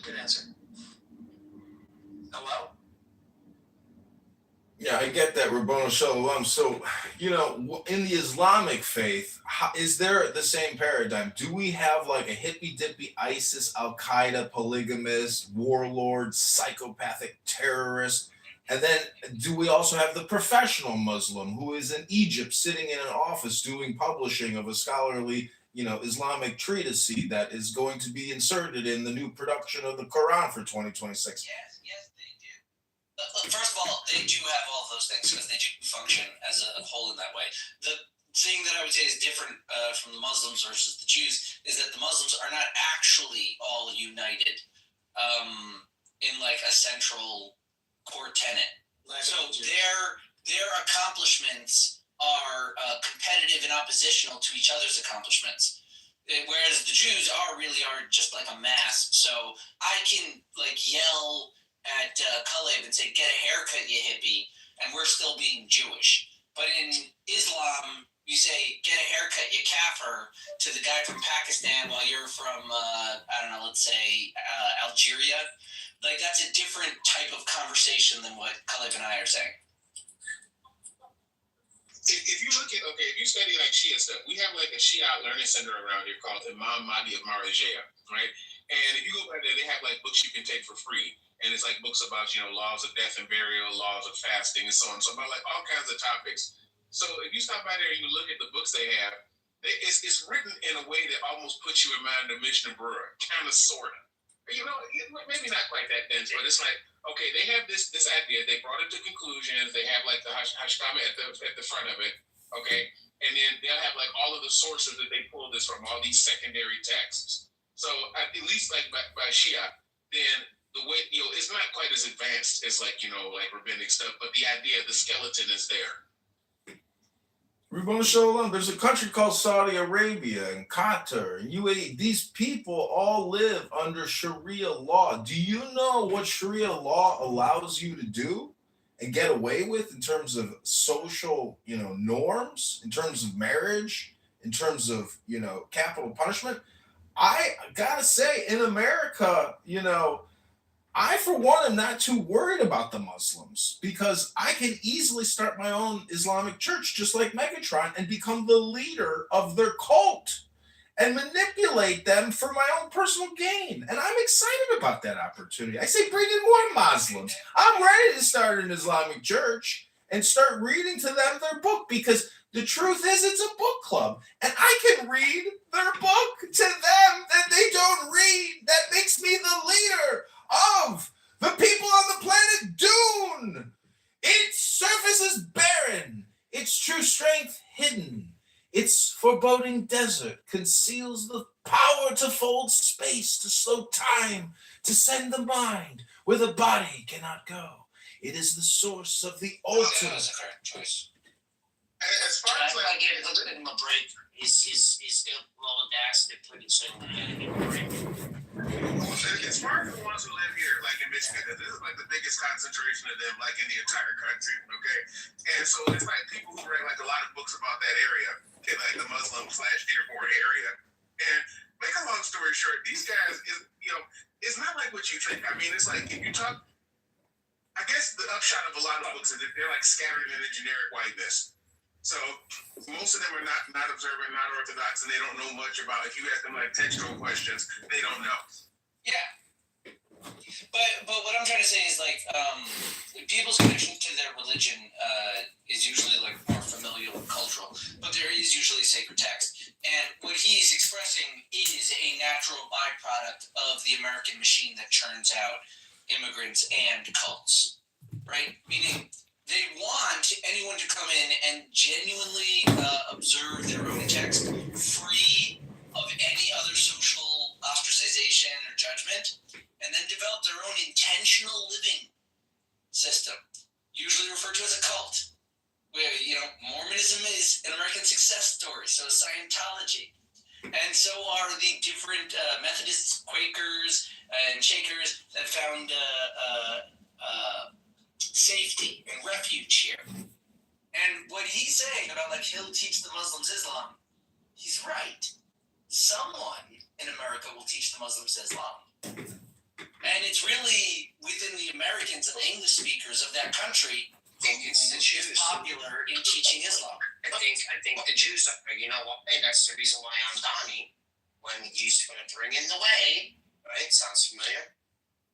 Good answer. Hello?
Yeah, I get that, Ribono Shel Olam. So, in the Islamic faith, is there the same paradigm? Do we have a hippy-dippy ISIS, Al-Qaeda, polygamist, warlord, psychopathic terrorist, And then do we also have the professional Muslim who is in Egypt sitting in an office doing publishing of a scholarly, Islamic treatise that is going to be inserted in the new production of the Quran for 2026?
Yes, they do. First of all, they do have all of those things because they do function as a whole in that way. The thing that I would say is different from the Muslims versus the Jews is that the Muslims are not actually all united in like a central core tenet. So their accomplishments are competitive and oppositional to each other's accomplishments. Whereas the Jews are just like a mass. So I can like yell at Khaled and say, "Get a haircut, you hippie," and we're still being Jewish. But in Islam, you say, "Get a haircut, you kafir," to the guy from Pakistan while you're from, let's say Algeria. Like, that's a different type of conversation than what Khaled and I are saying.
If you look at, if you study like Shia stuff, we have like a Shia learning center around here called Imam Mahdi of Marajea, right? And if you go back there, they have like books you can take for free. And it's like books about, laws of death and burial, laws of fasting, and so on. So about like all kinds of topics. So if you stop by there and you look at the books they have, it's written in a way that almost puts you in mind of Mishnah Berurah, kind of, sort of. Maybe not quite that dense, but it's like, okay, they have this idea. They brought it to conclusions. They have like the hashkama at the front of it, okay? And then they'll have like all of the sources that they pull this from, all these secondary texts. So at least like by Shia, then the way, it's not quite as advanced as like, like rabbinic stuff, but the idea, the skeleton is there.
Ribbon Shalom, there's a country called Saudi Arabia and Qatar and UAE. These people all live under Sharia law. Do you know what Sharia law allows you to do and get away with in terms of social, norms, in terms of marriage, in terms of, capital punishment? I gotta say, in America, I, for one, am not too worried about the Muslims because I can easily start my own Islamic church, just like Megatron, and become the leader of their cult and manipulate them for my own personal gain. And I'm excited about that opportunity. I say, bring in more Muslims. I'm ready to start an Islamic church and start reading to them their book because the truth is it's a book club. And I can read their book to them that they don't read. That makes me the leader of the people on the planet Dune. Its surface is barren, its true strength hidden. Its foreboding desert conceals the power to fold space, to slow time, to send the mind where the body cannot go. It is the source of the ultimate.
That's a correct choice.
As far as
I give him a break. He's still low gas. They're pretty soon to give him a break.
As far as the ones who live here, like in Michigan, this is like the biggest concentration of them, like in the entire country. Okay, and so it's like people who write like a lot of books about that area, in like the Muslim/Dearborn area. And make a long story short, these guys, it's not like what you think. I mean, it's like if you talk. I guess the upshot of a lot of books is that they're like scattered in a generic whiteness. So most of them are not observant, not orthodox, and they don't know much about. If you ask them like textual questions, they don't know.
Yeah. But what I'm trying to say is like people's connection to their religion is usually like more familial and cultural, but there is usually sacred text. And what he's expressing is a natural byproduct of the American machine that churns out immigrants and cults, right? Meaning they want anyone to come in and genuinely observe their own text, free of any other social ostracization or judgment, and then develop their own intentional living system, usually referred to as a cult. Where, Mormonism is an American success story, so is Scientology. And so are the different Methodists, Quakers, and Shakers that found safety and refuge here. And what he's saying about like he'll teach the Muslims Islam, he's right. Someone in America will teach the Muslims Islam. And it's really within the Americans and the English speakers of that country
It's the Jews.
popular in teaching Islam.
I think the Jews are, and that's the reason why I'm Donnie, when he's going to bring in the way, right? Sounds familiar.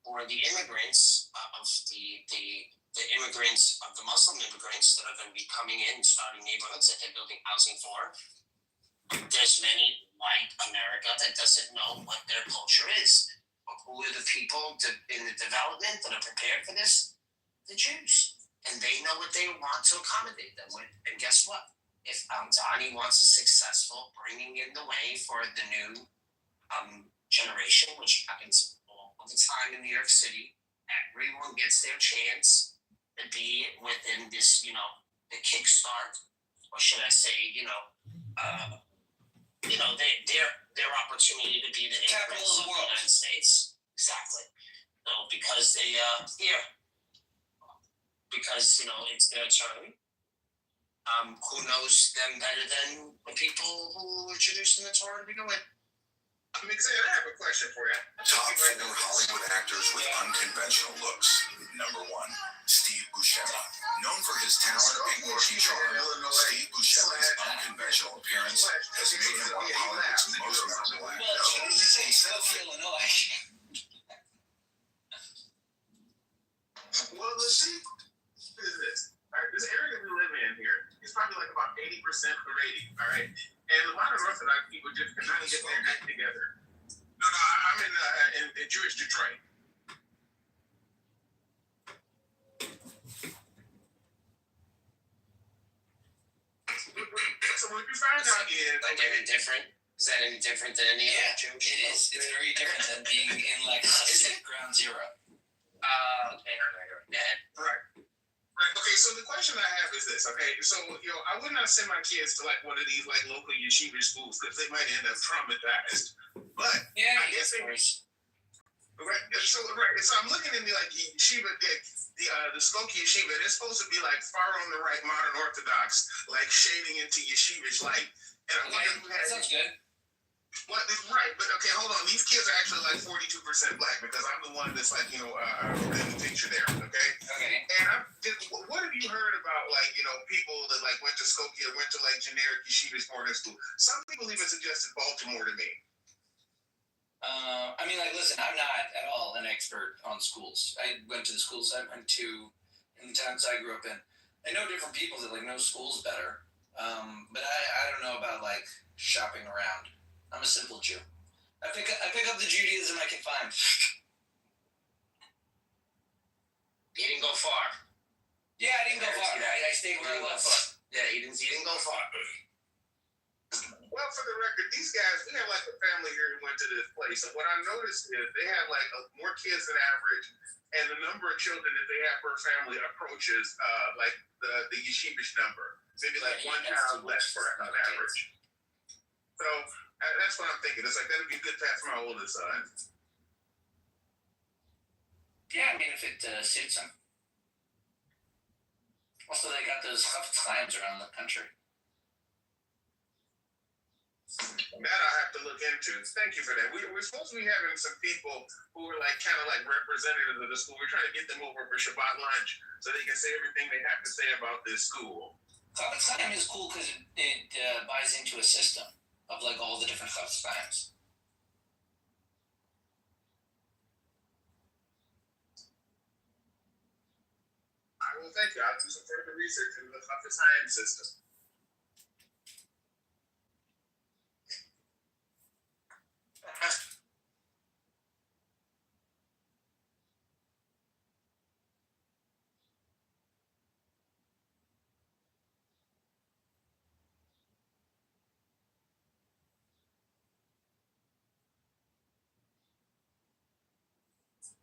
For the immigrants of the the immigrants, the Muslim immigrants that are going to be coming in, starting neighborhoods that they're building housing for. There's many white America that doesn't know what their culture is. But who are the people in the development that are prepared for this? The Jews. And they know what they want to accommodate them with. And guess what? If Donnie wants a successful bringing in the way for the new generation, which happens all the time in New York City, everyone gets their chance to be within this, the kickstart, or should I say, their opportunity to be the
capital of the world,
United States. Exactly. So because they because it's their turn. Who knows them better than the people who introduced them to Torah to begin with?
I have a question for you.
Top 4 Hollywood actors with unconventional looks. Number 1, Steve Buscemi. Known for his talent and quirky charm, Steve Buscemi's unconventional appearance has made him one of Hollywood's most memorable actors.
Well, you say Schofield, Illinois.
Well, let's see. What is this? All right, this area we live in here is probably like about 80% of the rating. All right, and a lot of Orthodox people just cannot get their act together. No, I'm in Jewish Detroit. So what you found out is
like any different. Is that any different than any other Jewish?
It is. It's very different than being in like ground zero.
Okay,
right. Right. Okay. So the question I have is this. Okay. So I would not send my kids to like one of these like local yeshiva schools because they might end up traumatized. But
yeah,
I guess they. Right. So I'm looking in the like yeshiva, the Skokie yeshiva. They're supposed to be like far on the right, modern Orthodox, like shading into yeshivish light. And I wonder who
that sounds good.
What? Right, but okay, hold on. These kids are actually like 42% black because I'm the one that's like in the picture there. Okay.
Okay.
And what have you heard about like people that like went to Skokie or went to like generic yeshivish boarding school? Some people even suggested Baltimore to me.
I mean, like, listen, I'm not at all an expert on schools. I went to the schools I went to in the towns I grew up in. I know different people that like know schools better, but I don't know about like shopping around. I'm a simple Jew. I pick up the Judaism I can find.
You didn't go far.
Yeah, I didn't go far. I stayed where I was.
Yeah, you didn't go far.
Well, for the record, these guys, we have like a family here who went to this place, and what I noticed is they have like more kids than average, and the number of children that they have per family approaches like the yeshivish number, maybe like one child less per average. So that's what I'm thinking. It's like that'd be a good path for my oldest son.
Yeah, I mean, if it suits them. Also, they got those Chafetz Chaims around the country.
That I have to look into. Thank you for that. We're supposed to be having some people who are like kind of like representatives of the school. We're trying to get them over for Shabbat lunch so they can say everything they have to say about this school.
Chafetz Chaim is cool because it buys into a system of like all the different Chafetz Chaims.
Well, thank you. I'll do some further research into the Chafetz Chaim system.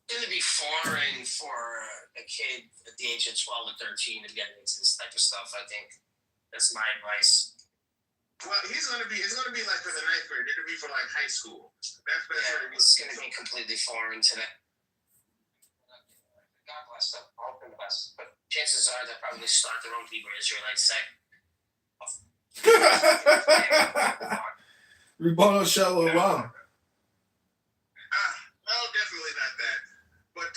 It's going to be foreign for a kid at the age of 12 or 13 to get into this type of stuff, I think. That's my advice.
Well, it's going to be like for the 9th grade. It'll be for like high school.
It's going to be completely foreign to them. God bless them. All the best. But chances are they'll probably start their own Hebrew Israelite sect.
Ribono Shel Olam.
No, definitely not that. But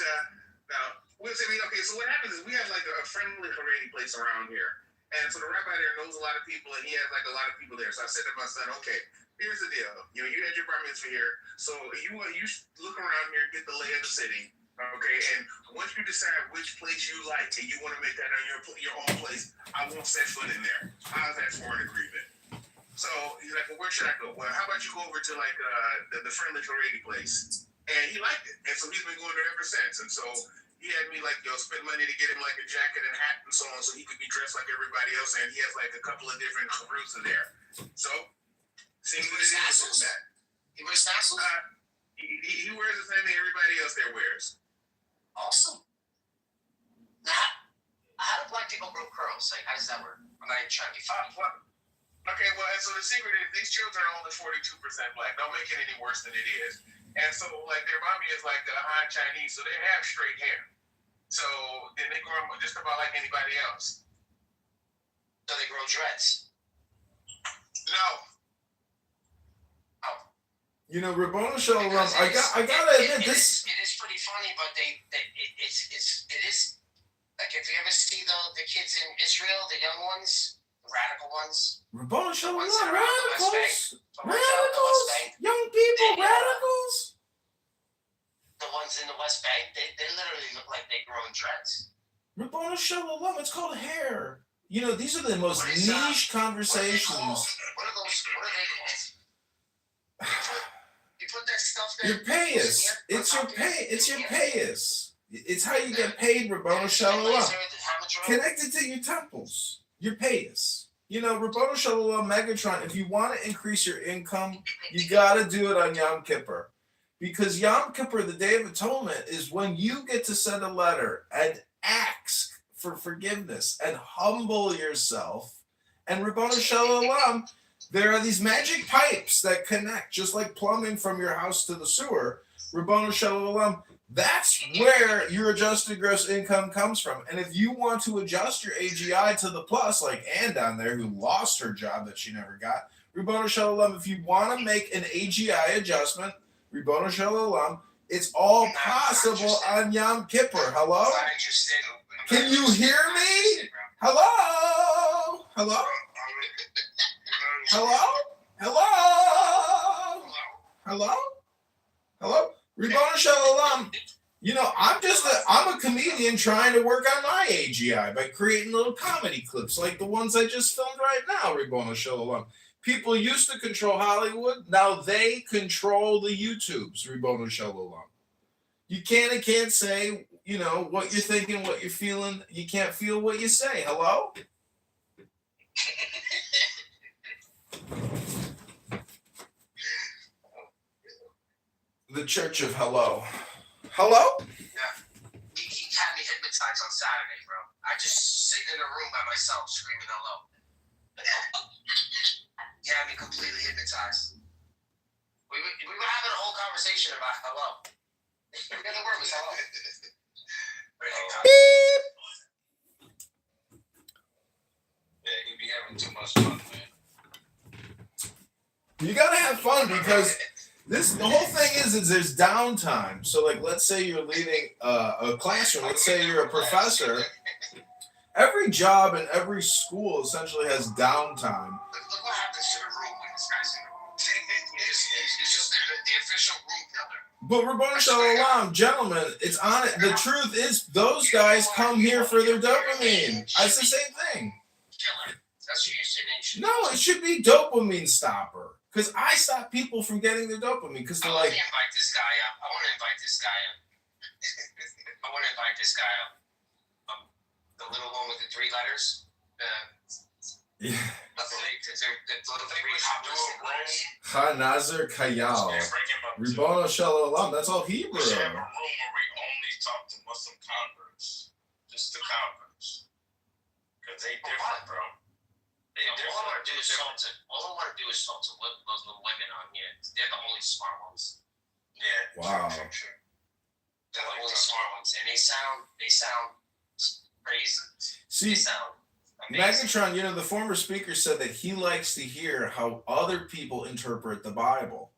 okay, so what happens is we have like a friendly Haredi place around here. And so the rabbi there knows a lot of people, and he has like a lot of people there. So I said to my son, okay, here's the deal. You had your bar mitzvah here, so you look around here and get the lay of the city. Okay, and once you decide which place you like and you want to make that on your own place, I won't set foot in there. How's that for an agreement? So he's like, well, where should I go? Well, how about you go over to like the friendly Floridi place? And he liked it, and so he's been going there ever since. And so he had me like, spend money to get him like a jacket and hat and so on, so he could be dressed like everybody else. And he has like a couple of different routes in there. So seeing what it is with that.
He wears tassels?
He wears the same thing everybody else there wears.
Awesome. Now, how do black people grow curls? Like, how does that work? I'm not even trying to be funny.
Okay, well, and so the secret is these children are only 42% black. Don't make it any worse than it is. And so, like, their mommy is like Han Chinese, so they have straight hair. So then they grow them just about like anybody else.
So they grow dreads?
No.
You know, Rabboni Shalom, I gotta admit this.
It is pretty funny, but it is like if you ever see the kids in Israel, the young ones, the radical ones.
Rabboni Shalom,
radicals,
young people, radicals.
The ones in the West Bank, they literally look like they grow in dreads.
Rabboni Shalom, it's called hair. You know, these are the most niche conversations.
What are they called? You put that stuff there.
Your payas. It's your pay. It's your payas. It's how you get paid, Rabboni Shalom. Connected to your temples. Your payas. You know, Rabboni Shalom, Megatron, if you want to increase your income, you got to do it on Yom Kippur. Because Yom Kippur, the Day of Atonement, is when you get to send a letter and ask for forgiveness and humble yourself. And Rabboni Shalom, there are these magic pipes that connect, just like plumbing from your house to the sewer. Rabboni Shalom, that's where your adjusted gross income comes from. And if you want to adjust your AGI to the plus, like Ann down there who lost her job that she never got, Rabboni Shalom, if you want to make an AGI adjustment, Rabboni Shalom, it's all possible on Yom Kippur. Hello? Can you hear me? Hello? Hello? Hello? Hello? Hello? Hello? Rabboni Shalom. You know, I'm a comedian trying to work on my AGI by creating little comedy clips like the ones I just filmed right now, Rabboni Shalom. People used to control Hollywood. Now they control the YouTubes, Rabboni Shalom. You can't say, you know, what you're thinking, what you're feeling. You can't feel what you say. Hello? The Church of Hello. Hello?
Yeah. He had me hypnotized on Saturday, bro. I just sitting in a room by myself screaming hello. He had me completely hypnotized. We were having a whole conversation about hello. The other word was hello.
Beep. Yeah, he be having too much fun, man.
You gotta have fun because the whole thing is there's downtime. So like, let's say you're leading a classroom. Let's say you're a professor. Every job and every school essentially has downtime.
Look what happens to the room when this guy's in the room. It's just the official room killer.
But Rabboni Shalom, gentlemen, it's on it. The truth is those guys come here for their dopamine. It's the same thing.
Killer. That's what you should name.
No, it should be dopamine stopper. Because I stop people from getting their dopamine. Because they're like,
I want to invite this guy up. The little one with the 3 letters.
yeah.
Nazar
Kayal. Ribono Shalom. That's all Hebrew.
We should have a room where we only talk to Muslim converts. Just the converts. Because they different, bro.
All I want to do is talk to Muslim women on here. They're the only smart ones.
Yeah.
Wow.
True.
They're the only smart ones. And they sound crazy.
See,
They sound amazing.
Megatron, you know, the former speaker said that he likes to hear how other people interpret the Bible.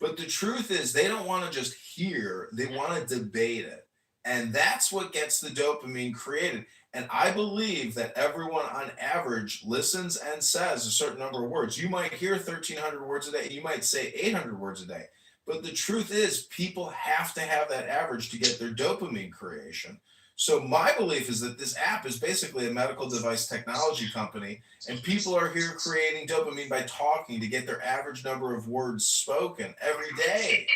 But the truth is, they don't want to just hear, they want to debate it. And that's what gets the dopamine created. And I believe that everyone on average listens and says a certain number of words. You might hear 1,300 words a day. You might say 800 words a day. But the truth is, people have to have that average to get their dopamine creation. So my belief is that this app is basically a medical device technology company, and people are here creating dopamine by talking to get their average number of words spoken every day.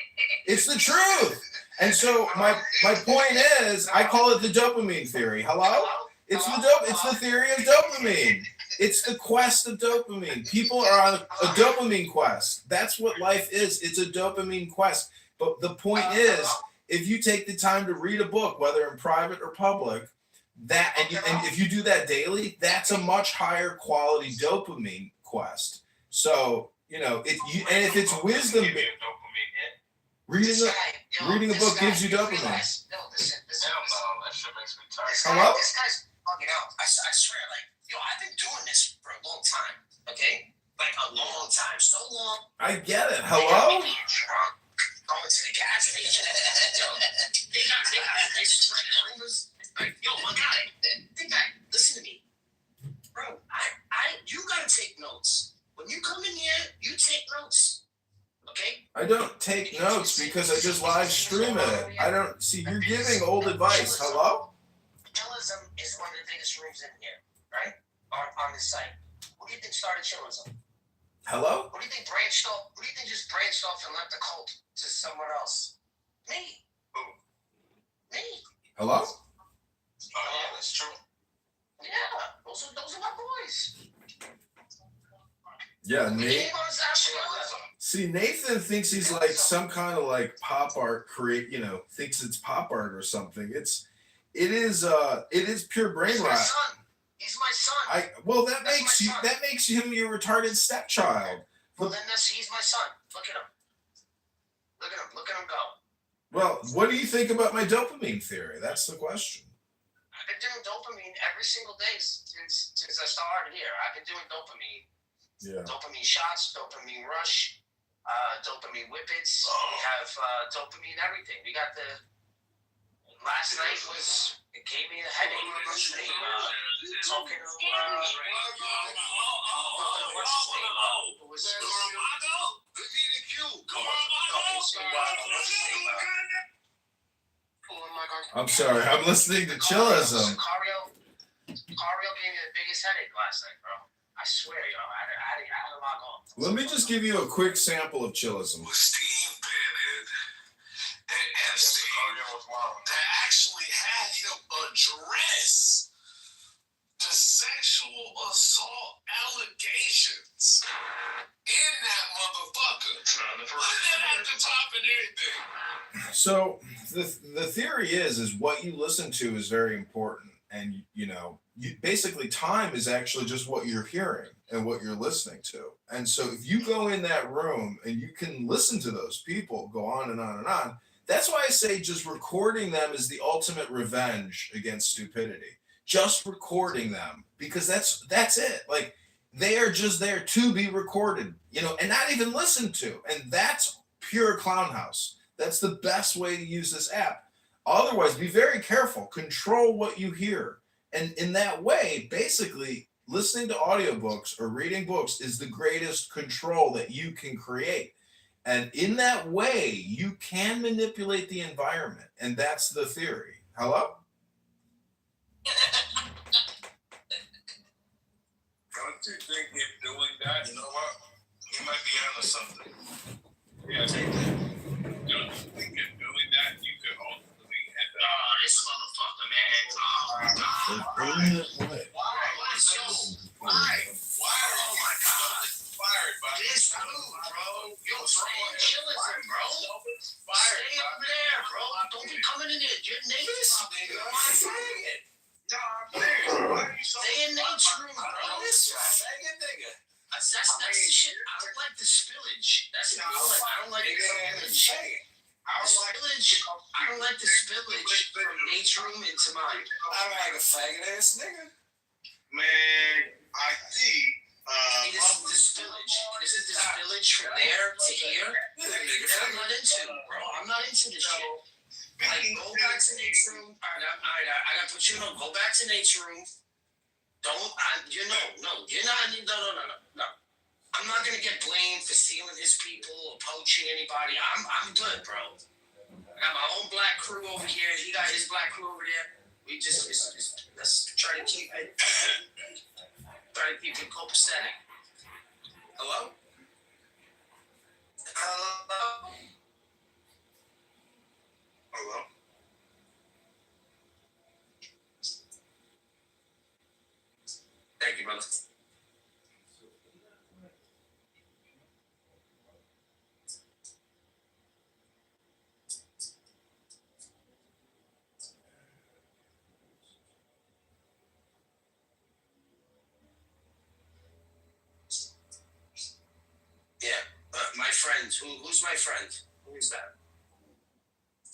It's the truth. And so my point is, I call it the dopamine theory. Hello? It's the theory of dopamine. It's the quest of dopamine. People are on a dopamine quest. That's what life is. It's a dopamine quest. But the point is, if you take the time to read a book, whether in private or public, and if you do that daily, that's a much higher quality dopamine quest. So, if it's wisdom, reading a book gives you dopamine.
No, listen.
That shit makes me tired.
Hello?
This guy's bugging out. I swear, I've been doing this for a long time, okay? Like a long time, so long.
I get it. Hello?
Going to the gas station. Yo, my guy, listen to me. Bro, you gotta take notes. When you come in here, you take notes. Okay?
I don't take notes because I just live stream it. I don't see, you're giving old advice. Hello?
Chillism is one of the biggest rooms in here, right? On this site. Who do you think started chillism?
Hello?
Who do you think branched off? Who do you think just branched off and left the cult to somewhere else? Me.
Who?
Me.
Hello?
Oh yeah, that's true.
Yeah, those are my boys.
Yeah,
We
Nate.
came on this actually.
See, Nathan thinks he's like some kind of like pop art thinks it's pop art or something. It is pure brain
He's my
rot.
son. He's my son.
That makes him your retarded stepchild.
Well, then he's my son. Look at him. Look at him go.
Well, what do you think about my dopamine theory? That's the question.
I've been doing dopamine every single day since I started here. I've been doing dopamine.
Yeah.
Dopamine shots, dopamine rush, dopamine whippets. We have dopamine everything. We got last night it gave me a headache. Talking to
I'm sorry, I'm listening to Chillism.
Cario gave me the biggest headache last night, bro. I swear, I had to log on.
Let me just give you a quick sample of Chillism.
With Steve Bennett and Epstein that actually had him address the sexual assault allegations in that motherfucker. Put that at the top and everything.
So the theory is what you listen to is very important, and basically time is actually just what you're hearing and what you're listening to. And so if you go in that room and you can listen to those people go on and on and on, that's why I say just recording them is the ultimate revenge against stupidity. Just recording them, because that's it. Like, they are just there to be recorded, and not even listened to. And that's pure clown house. That's the best way to use this app. Otherwise, be very careful. Control what you hear. And in that way, basically, listening to audiobooks or reading books is the greatest control that you can create. And in that way, you can manipulate the environment. And that's the theory. Hello?
Don't you think him doing that, you know what? He might be onto something. Yeah, I think. Don't you think him doing that, you could ultimately end up.
This motherfucker, man. Why? Oh my God.
Fired by
This dude, bro. Yo, stay in Chillism, bro. Stay up there, bro. Don't be coming in here. You're neighbors. Stay in Nate's room, bro. That's the shit. I don't like the spillage. That's the problem. I don't like the spillage. I don't like the spillage from Nate's room into mine.
I don't like a faggot ass nigga.
Man, I think.
This is the spillage. This is the spillage from there to here. I'm not into, bro. I'm not into this shit. Like, go back to Nate's room. All right, I gotta put you on. Go back to Nate's room. Don't, no. You're not, no. I'm not gonna get blamed for stealing his people or poaching anybody. I'm good, bro. I got my own black crew over here. He got his black crew over there. We just let's try to keep it copacetic. Hello? Hello?
Hello?
Thank you, brother. Yeah, my friend. Who's my friend? Who is that?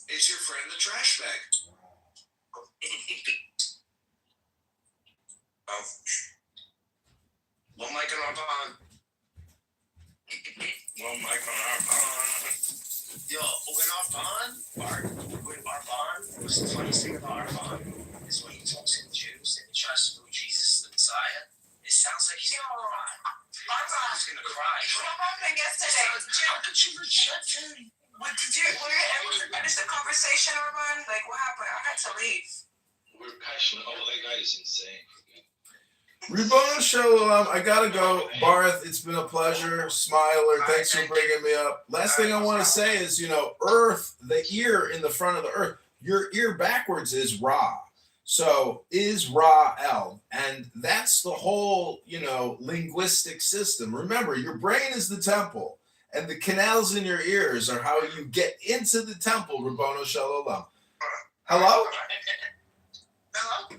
It's your friend, the trash bag.
Oh. One mic on our bond.
One mic on our bond.
Yo, when our bond, what's the funniest thing about our bond is when he talks to the Jews and he tries to do Jesus the Messiah, it sounds like he's gonna cry. He's gonna cry.
What happened yesterday?
How could you reject him?
Were you able to finish the conversation, Armand? Like, what happened? I had to leave.
We're passionate. Oh, that guy is insane.
Ribbon Shalom, I gotta go. Barth, it's been a pleasure. Smiler, thanks for bringing me up. Last thing I want to say is, Earth, the ear in the front of the earth, your ear backwards is Ra. So is Ra El. And that's the whole, linguistic system. Remember, your brain is the temple, and the canals in your ears are how you get into the temple, Ribbon Shalom. Hello?
Hello?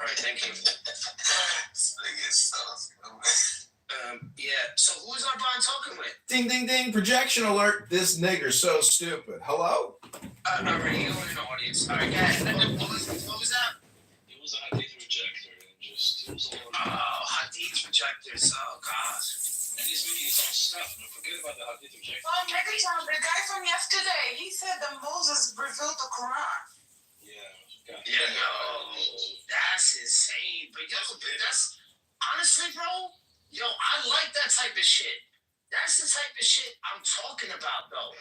All right, thank you. Yeah, so who's our bond talking with?
Ding, ding, ding. Projection alert. This nigger's so stupid. Hello?
Already, you in the audience. All right, guys. What was that?
It was a Hadith rejector. It was all
Oh, Hadith rejectors. Oh, God.
and he's making his own stuff. No, forget about the Hadith rejector.
Oh, Megatron, the guy from yesterday, he said that Moses revealed the Quran.
Yeah, that's insane. But that's honestly, bro. Yo, I like that type of shit. That's the type of shit I'm talking about, though.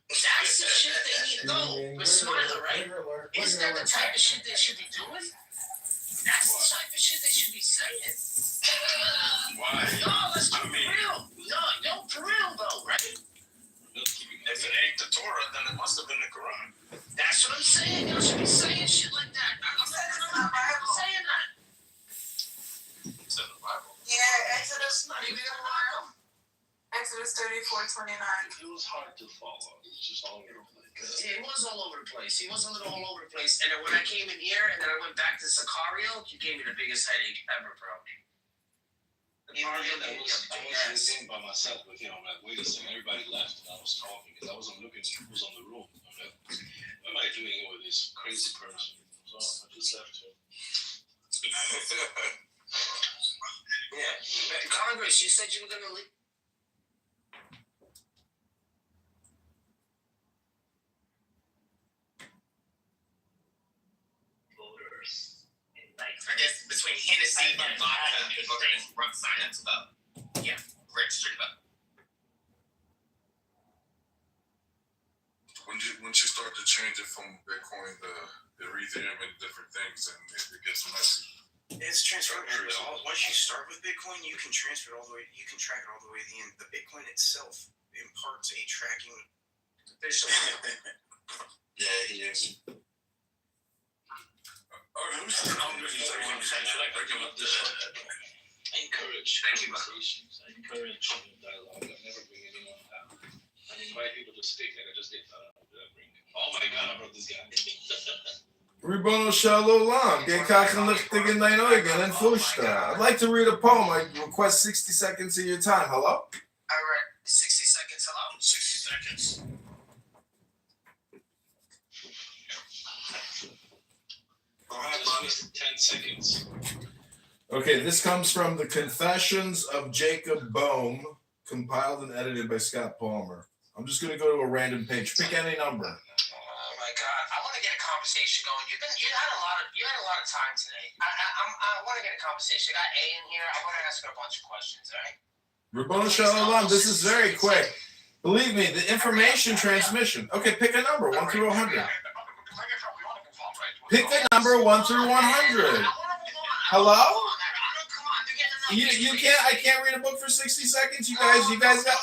That's the shit they need. No, but Smiler, right? Isn't that the type of shit they should be doing? That's the type of shit they should be saying.
Why?
No, let's keep it real. No, for real though, right?
If it ain't the Torah, then it must have been the Quran.
That's what I'm saying. Y'all should be saying shit like that. I'm saying that.
It's in the Bible.
Yeah, Exodus
Not even in the Bible.
Exodus 34:29.
It was hard to follow. It was just all over the place.
Yeah, he was all over the place. He was a little all over the place. And then when I came in here and then I went back to Sicario, he gave me the biggest headache ever, bro.
I was listening by myself, but I'm like, wait a second, everybody left and I was talking because I wasn't looking who was on the room. I'm like, what am I doing here with this crazy person? So I just left him.
Yeah. Congress, you said you were gonna leave.
I guess between Hennessy and vodka, people are going to run sign-ups about, registered about.
Once you start to change it from Bitcoin to Ethereum and different things, and it gets messy.
It's transferable. Once you start with Bitcoin, you can transfer it all the way. You can track it all the way to the end. The Bitcoin itself imparts a tracking.
Yeah, he is. I encourage conversations. I encourage dialogue. I never bring anyone down. I invite people to speak, and I just get oh my God, I brought this guy.
Ribono Shalom. And Fushta. I'd like to read a poem. I request 60 seconds of your time. Hello?
All right, 60 seconds. Hello?
60 seconds. Just wasted 10 seconds.
Okay, this comes from the Confessions of Jacob Boehme, compiled and edited by Scott Palmer. I'm just going to go to a random page. Pick any number.
Oh my God. I want to get a conversation going. You had a lot of time today. I want to get a conversation. I got A in here. I want to ask her a bunch of questions. All right.
Rabboni Shalom, this is very quick. Believe me, the information transmission. Okay, pick a number, 1 through 100. Pick a number 1 through 100. Hello? You can't. I can't read a book for 60 seconds. You guys got.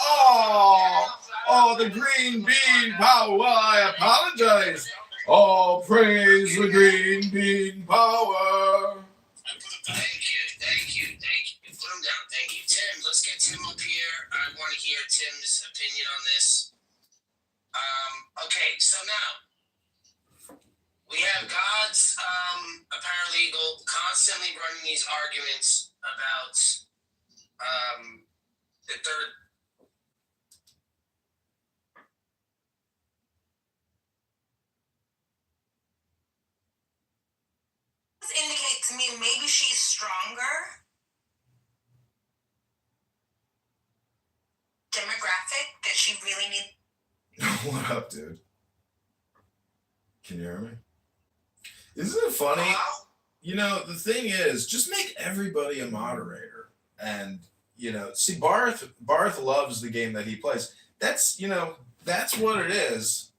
Oh, the green bean power. Well, I apologize. Oh, praise the green bean power.
Thank you. Put him down. Thank you, Tim. Let's get Tim up here. I want to hear Tim's opinion on this. Okay, so now we have God's paralegal constantly running these arguments about the third.
Indicate to me maybe she's stronger demographic that she really needs.
What up, dude? Can you hear me? Isn't it funny? You know, the thing is, just make everybody a moderator. And, you know, see, Barth loves the game that he plays. That's what it is.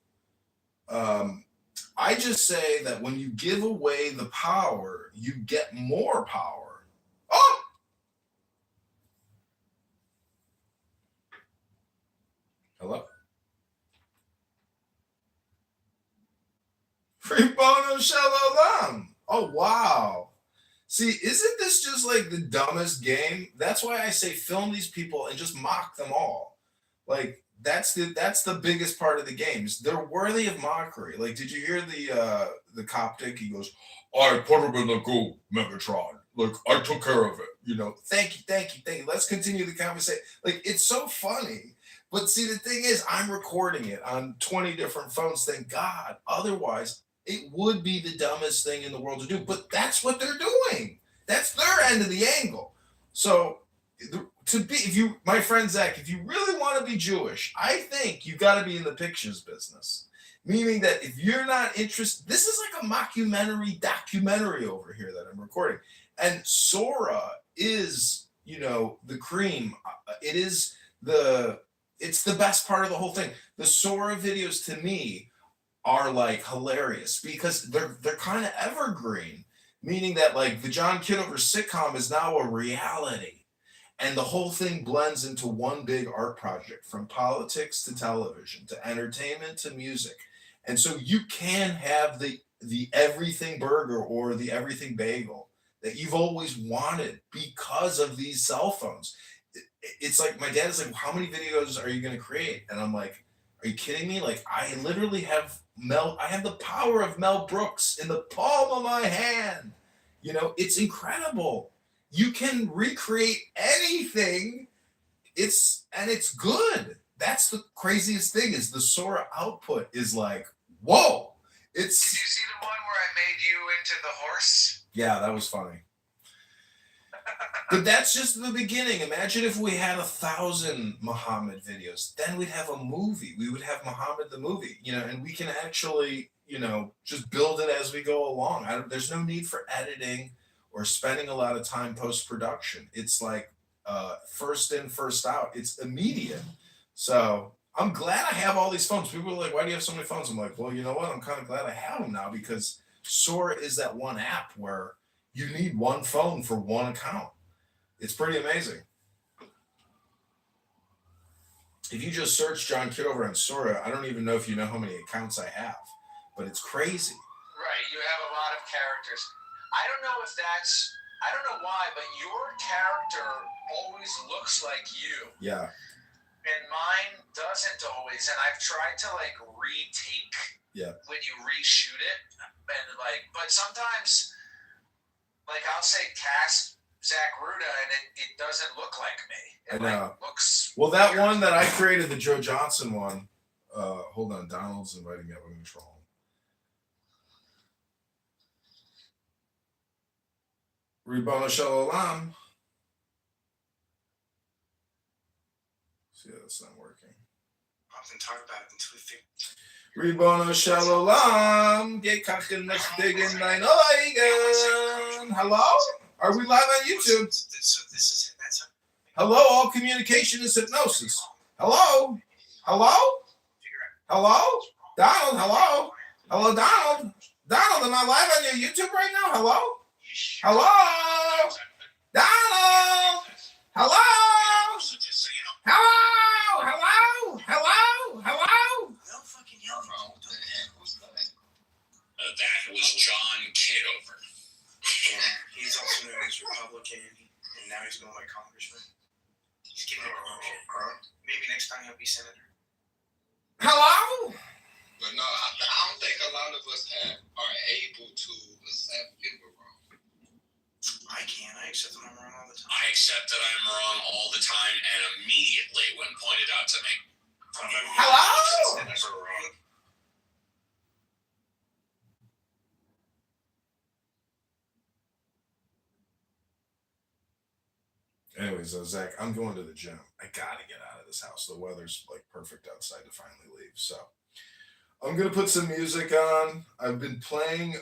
I just say that when you give away the power, you get more power. Oh! Hello? Free bono shalom. Oh, wow. See, isn't this just like the dumbest game? That's why I say film these people and just mock them all. Like, that's the biggest part of the games. They're worthy of mockery. Like, did you hear the Coptic? He goes, I put him in the goop, Megatron. Like, I took care of it. You know, thank you. Let's continue the conversation. Like, it's so funny. But see, the thing is, I'm recording it on 20 different phones, thank God. Otherwise, it would be the dumbest thing in the world to do. But that's what they're doing. That's their end of the angle. So, my friend Zach, if you really want to be Jewish, I think you got to be in the pictures business. Meaning that if you're not interested, this is like a documentary over here that I'm recording. And Sora is, the cream. It's the best part of the whole thing. The Sora videos to me are like hilarious because they're kind of evergreen, meaning that like the John Kitover sitcom is now a reality. And the whole thing blends into one big art project, from politics to television, to entertainment to music. And so you can have the everything burger or the everything bagel that you've always wanted because of these cell phones. It's like my dad is like, how many videos are you going to create? And I'm like, are you kidding me? Like, I literally have the power of Mel Brooks in the palm of my hand. It's incredible. You can recreate anything. It's good. That's the craziest thing is the Sora output is like, whoa. Did you
see the one where I made you into the horse?
Yeah, that was funny. But that's just the beginning. Imagine if we had 1,000 Muhammad videos. Then we'd have a movie. We would have Muhammad the movie, and we can actually, just build it as we go along. There's no need for editing or spending a lot of time post-production. It's like first in, first out. It's immediate. So I'm glad I have all these phones. People are like, why do you have so many phones? I'm like, well, you know what? I'm kind of glad I have them now because Sora is that one app where you need one phone for one account. It's pretty amazing. If you just search John Kitover on Sora, I don't even know if you know how many accounts I have, but it's crazy.
Right, you have a lot of characters. I don't know why, but your character always looks like you.
Yeah.
And mine doesn't always, and I've tried to retake when you reshoot it, and but sometimes I'll say cast Zach Ruda, and it doesn't look like me. It
I know.
Looks
well, that
weird.
one that I created, the Joe Johnson one. Hold on, Donald's inviting me up on control. Ribona Shalom. See, that's not working.
often talk about it until we figure.
Ribono Shalom, Gekachin Diggin Nine Oigan. Hello? Are we live on YouTube? Hello, all communication is hypnosis. Hello? Hello? Hello? Donald, hello? Hello, Donald? Donald, am I live on your YouTube right now? Hello? Hello? Donald? Hello? Hello? Hello? Hello? Hello?
That was John Kitover.
He's also known as Republican, and now he's going by Congressman. He's getting a promotion. Maybe next time he'll be senator.
Hello?
But no, I don't think a lot of us are able to accept if we're wrong.
I can. I accept that I'm wrong all the time.
I accept that I'm wrong all the time and immediately when pointed out to me.
Hello?
Never wrong.
Anyways, Zach, I'm going to the gym. I gotta get out of this house. The weather's like perfect outside to finally leave. So I'm gonna put some music on. I've been playing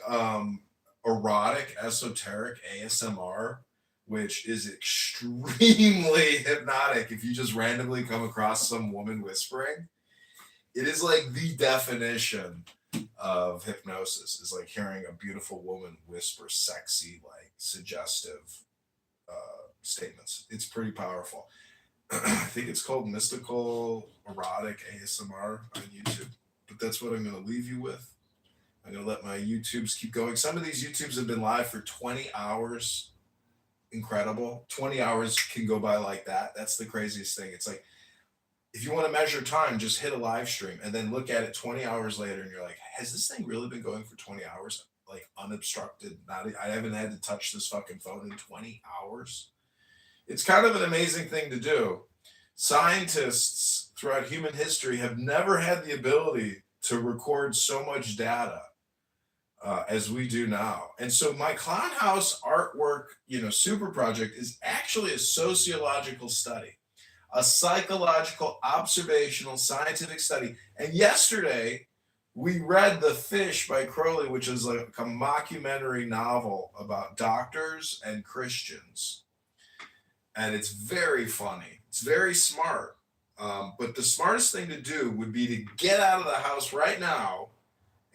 erotic, esoteric ASMR, which is extremely hypnotic. If you just randomly come across some woman whispering, it is like the definition of hypnosis. Is like hearing a beautiful woman whisper sexy, like suggestive statements. It's pretty powerful. I think it's called mystical erotic ASMR on YouTube, but that's what I'm going to leave you with. I'm going to let my YouTubes keep going. Some of these YouTubes have been live for 20 hours. Incredible. 20 hours can go by like that. That's the craziest thing. It's like, if you want to measure time, just hit a live stream and then look at it 20 hours later and you're like, has this thing really been going for 20 hours? Like unobstructed. I haven't had to touch this fucking phone in 20 hours. It's kind of an amazing thing to do. Scientists throughout human history have never had the ability to record so much data as we do now. And so my Clown House artwork, super project is actually a sociological study, a psychological, observational, scientific study. And yesterday we read The Fish by Crowley, which is like a mockumentary novel about doctors and Christians. And it's very funny. It's very smart. But the smartest thing to do would be to get out of the house right now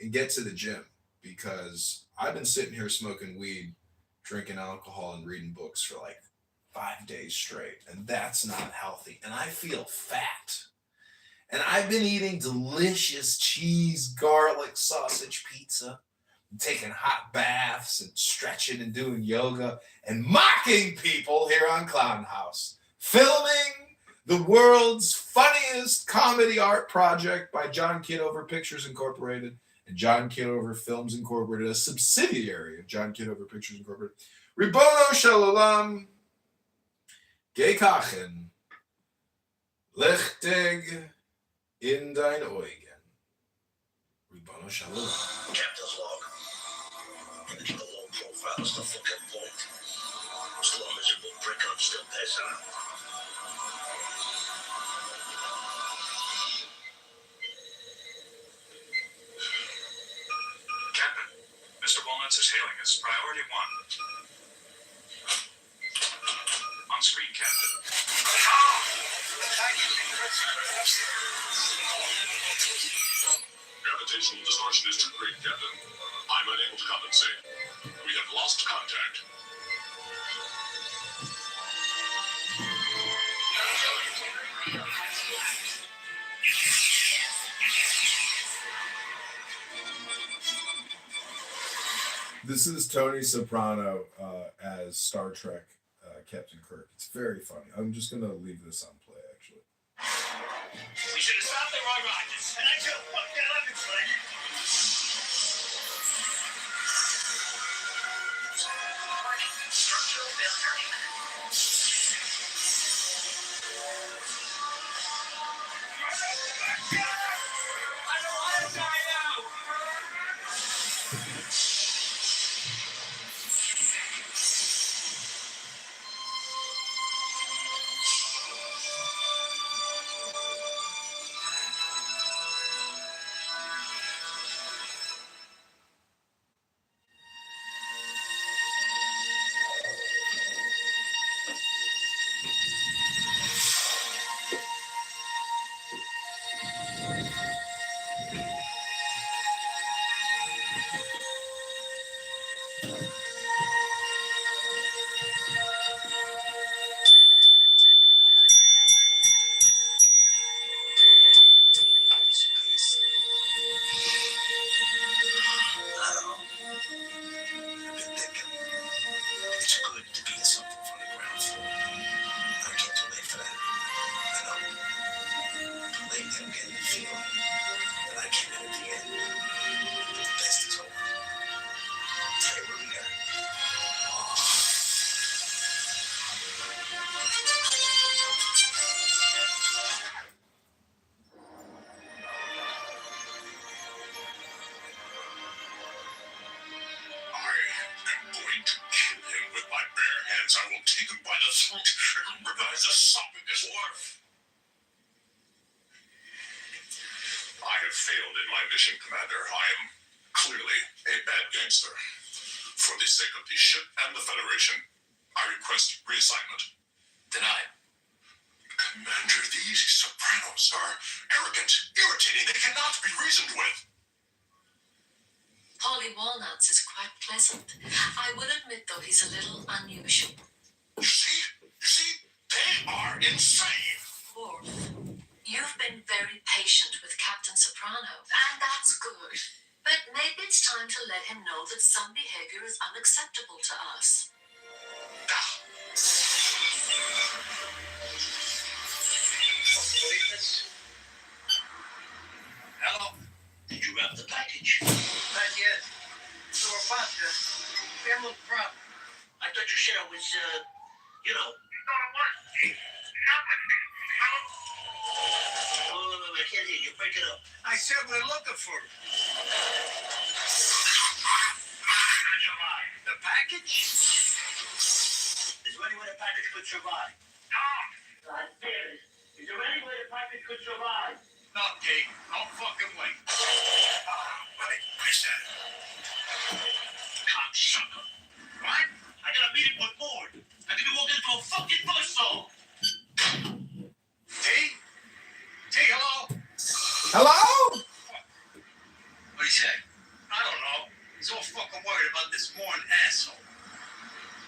and get to the gym, because I've been sitting here smoking weed, drinking alcohol, and reading books for like 5 days straight. And that's not healthy. And I feel fat. And I've been eating delicious cheese, garlic, sausage pizza, taking hot baths and stretching and doing yoga and mocking people here on Clown House, filming the world's funniest comedy art project by John Kitover Pictures Incorporated and John Kitover Films Incorporated, a subsidiary of John Kitover Pictures Incorporated. Ribono Shalom, Gekachen, Lechtig in dein Eugen. Ribono Shalom.
Captain's log. The low profile is the fucking point. Still a miserable prick, I'm still pissing out.
Captain, Mr. Walnuts is hailing us. Priority 1. On screen, Captain.
Gravitational distortion is too great, Captain. I'm unable to compensate. We have lost contact.
This is Tony Soprano as Star Trek Captain Kirk. It's very funny. I'm just going to leave this on play, actually.
We should have stopped the Roy Rogers, and I should have fucked that up, it's like... Structural failure imminent. I don't want to die now!
let them get the feeling that I came in at the end. The best is over. Tell you what we got.
Going to kill him with my bare hands. I will take him by the throat and rip out his esophagus. I have failed in my mission, Commander. I am clearly a bad gangster. For the sake of the ship and the Federation, I request reassignment. Denied. Commander, these Sopranos are arrogant, irritating. They cannot be reasoned with.
Polly Walnuts is quite pleasant. I will admit, though, he's a little unusual.
You see, they are insane.
Worf, you've been very patient with Captain Soprano, and that's good. But maybe it's time to let him know that some behavior is unacceptable to us.
Hello? Did you wrap the package? Not yet. So we're about to. We have a little problem. I thought you said it was, you know. You thought it was? Oh, wait, I can't hear you. Break it up. I said we're looking for it. The package? Is there any way the package could survive? No. God damn it. Is there any way the package could survive? No, Dave. No fucking way.
I said.
Cocksucker. What? I got a meeting with Board. I could be walking into a fucking buzzsaw. T? T, hello?
Hello?
What do you say? I don't know. He's all fucking worried about this Warren asshole.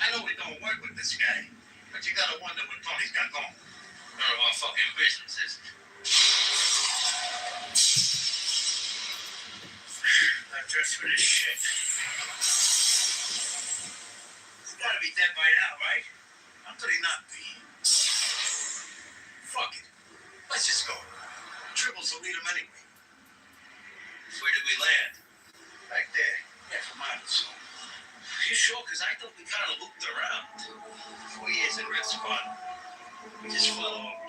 I know we don't work with this guy, but you gotta wonder what Tony's got going. None of our fucking business, is it? I'm dressed for this shit. He's gotta be dead by now, right? How could he not be? Fuck it. Let's just go. Tribbles will lead him anyway. Where did we land? Back there. Yeah, for miles. You sure? Because I thought we kind of looped around. 4 years in Red Spot. We just fell over.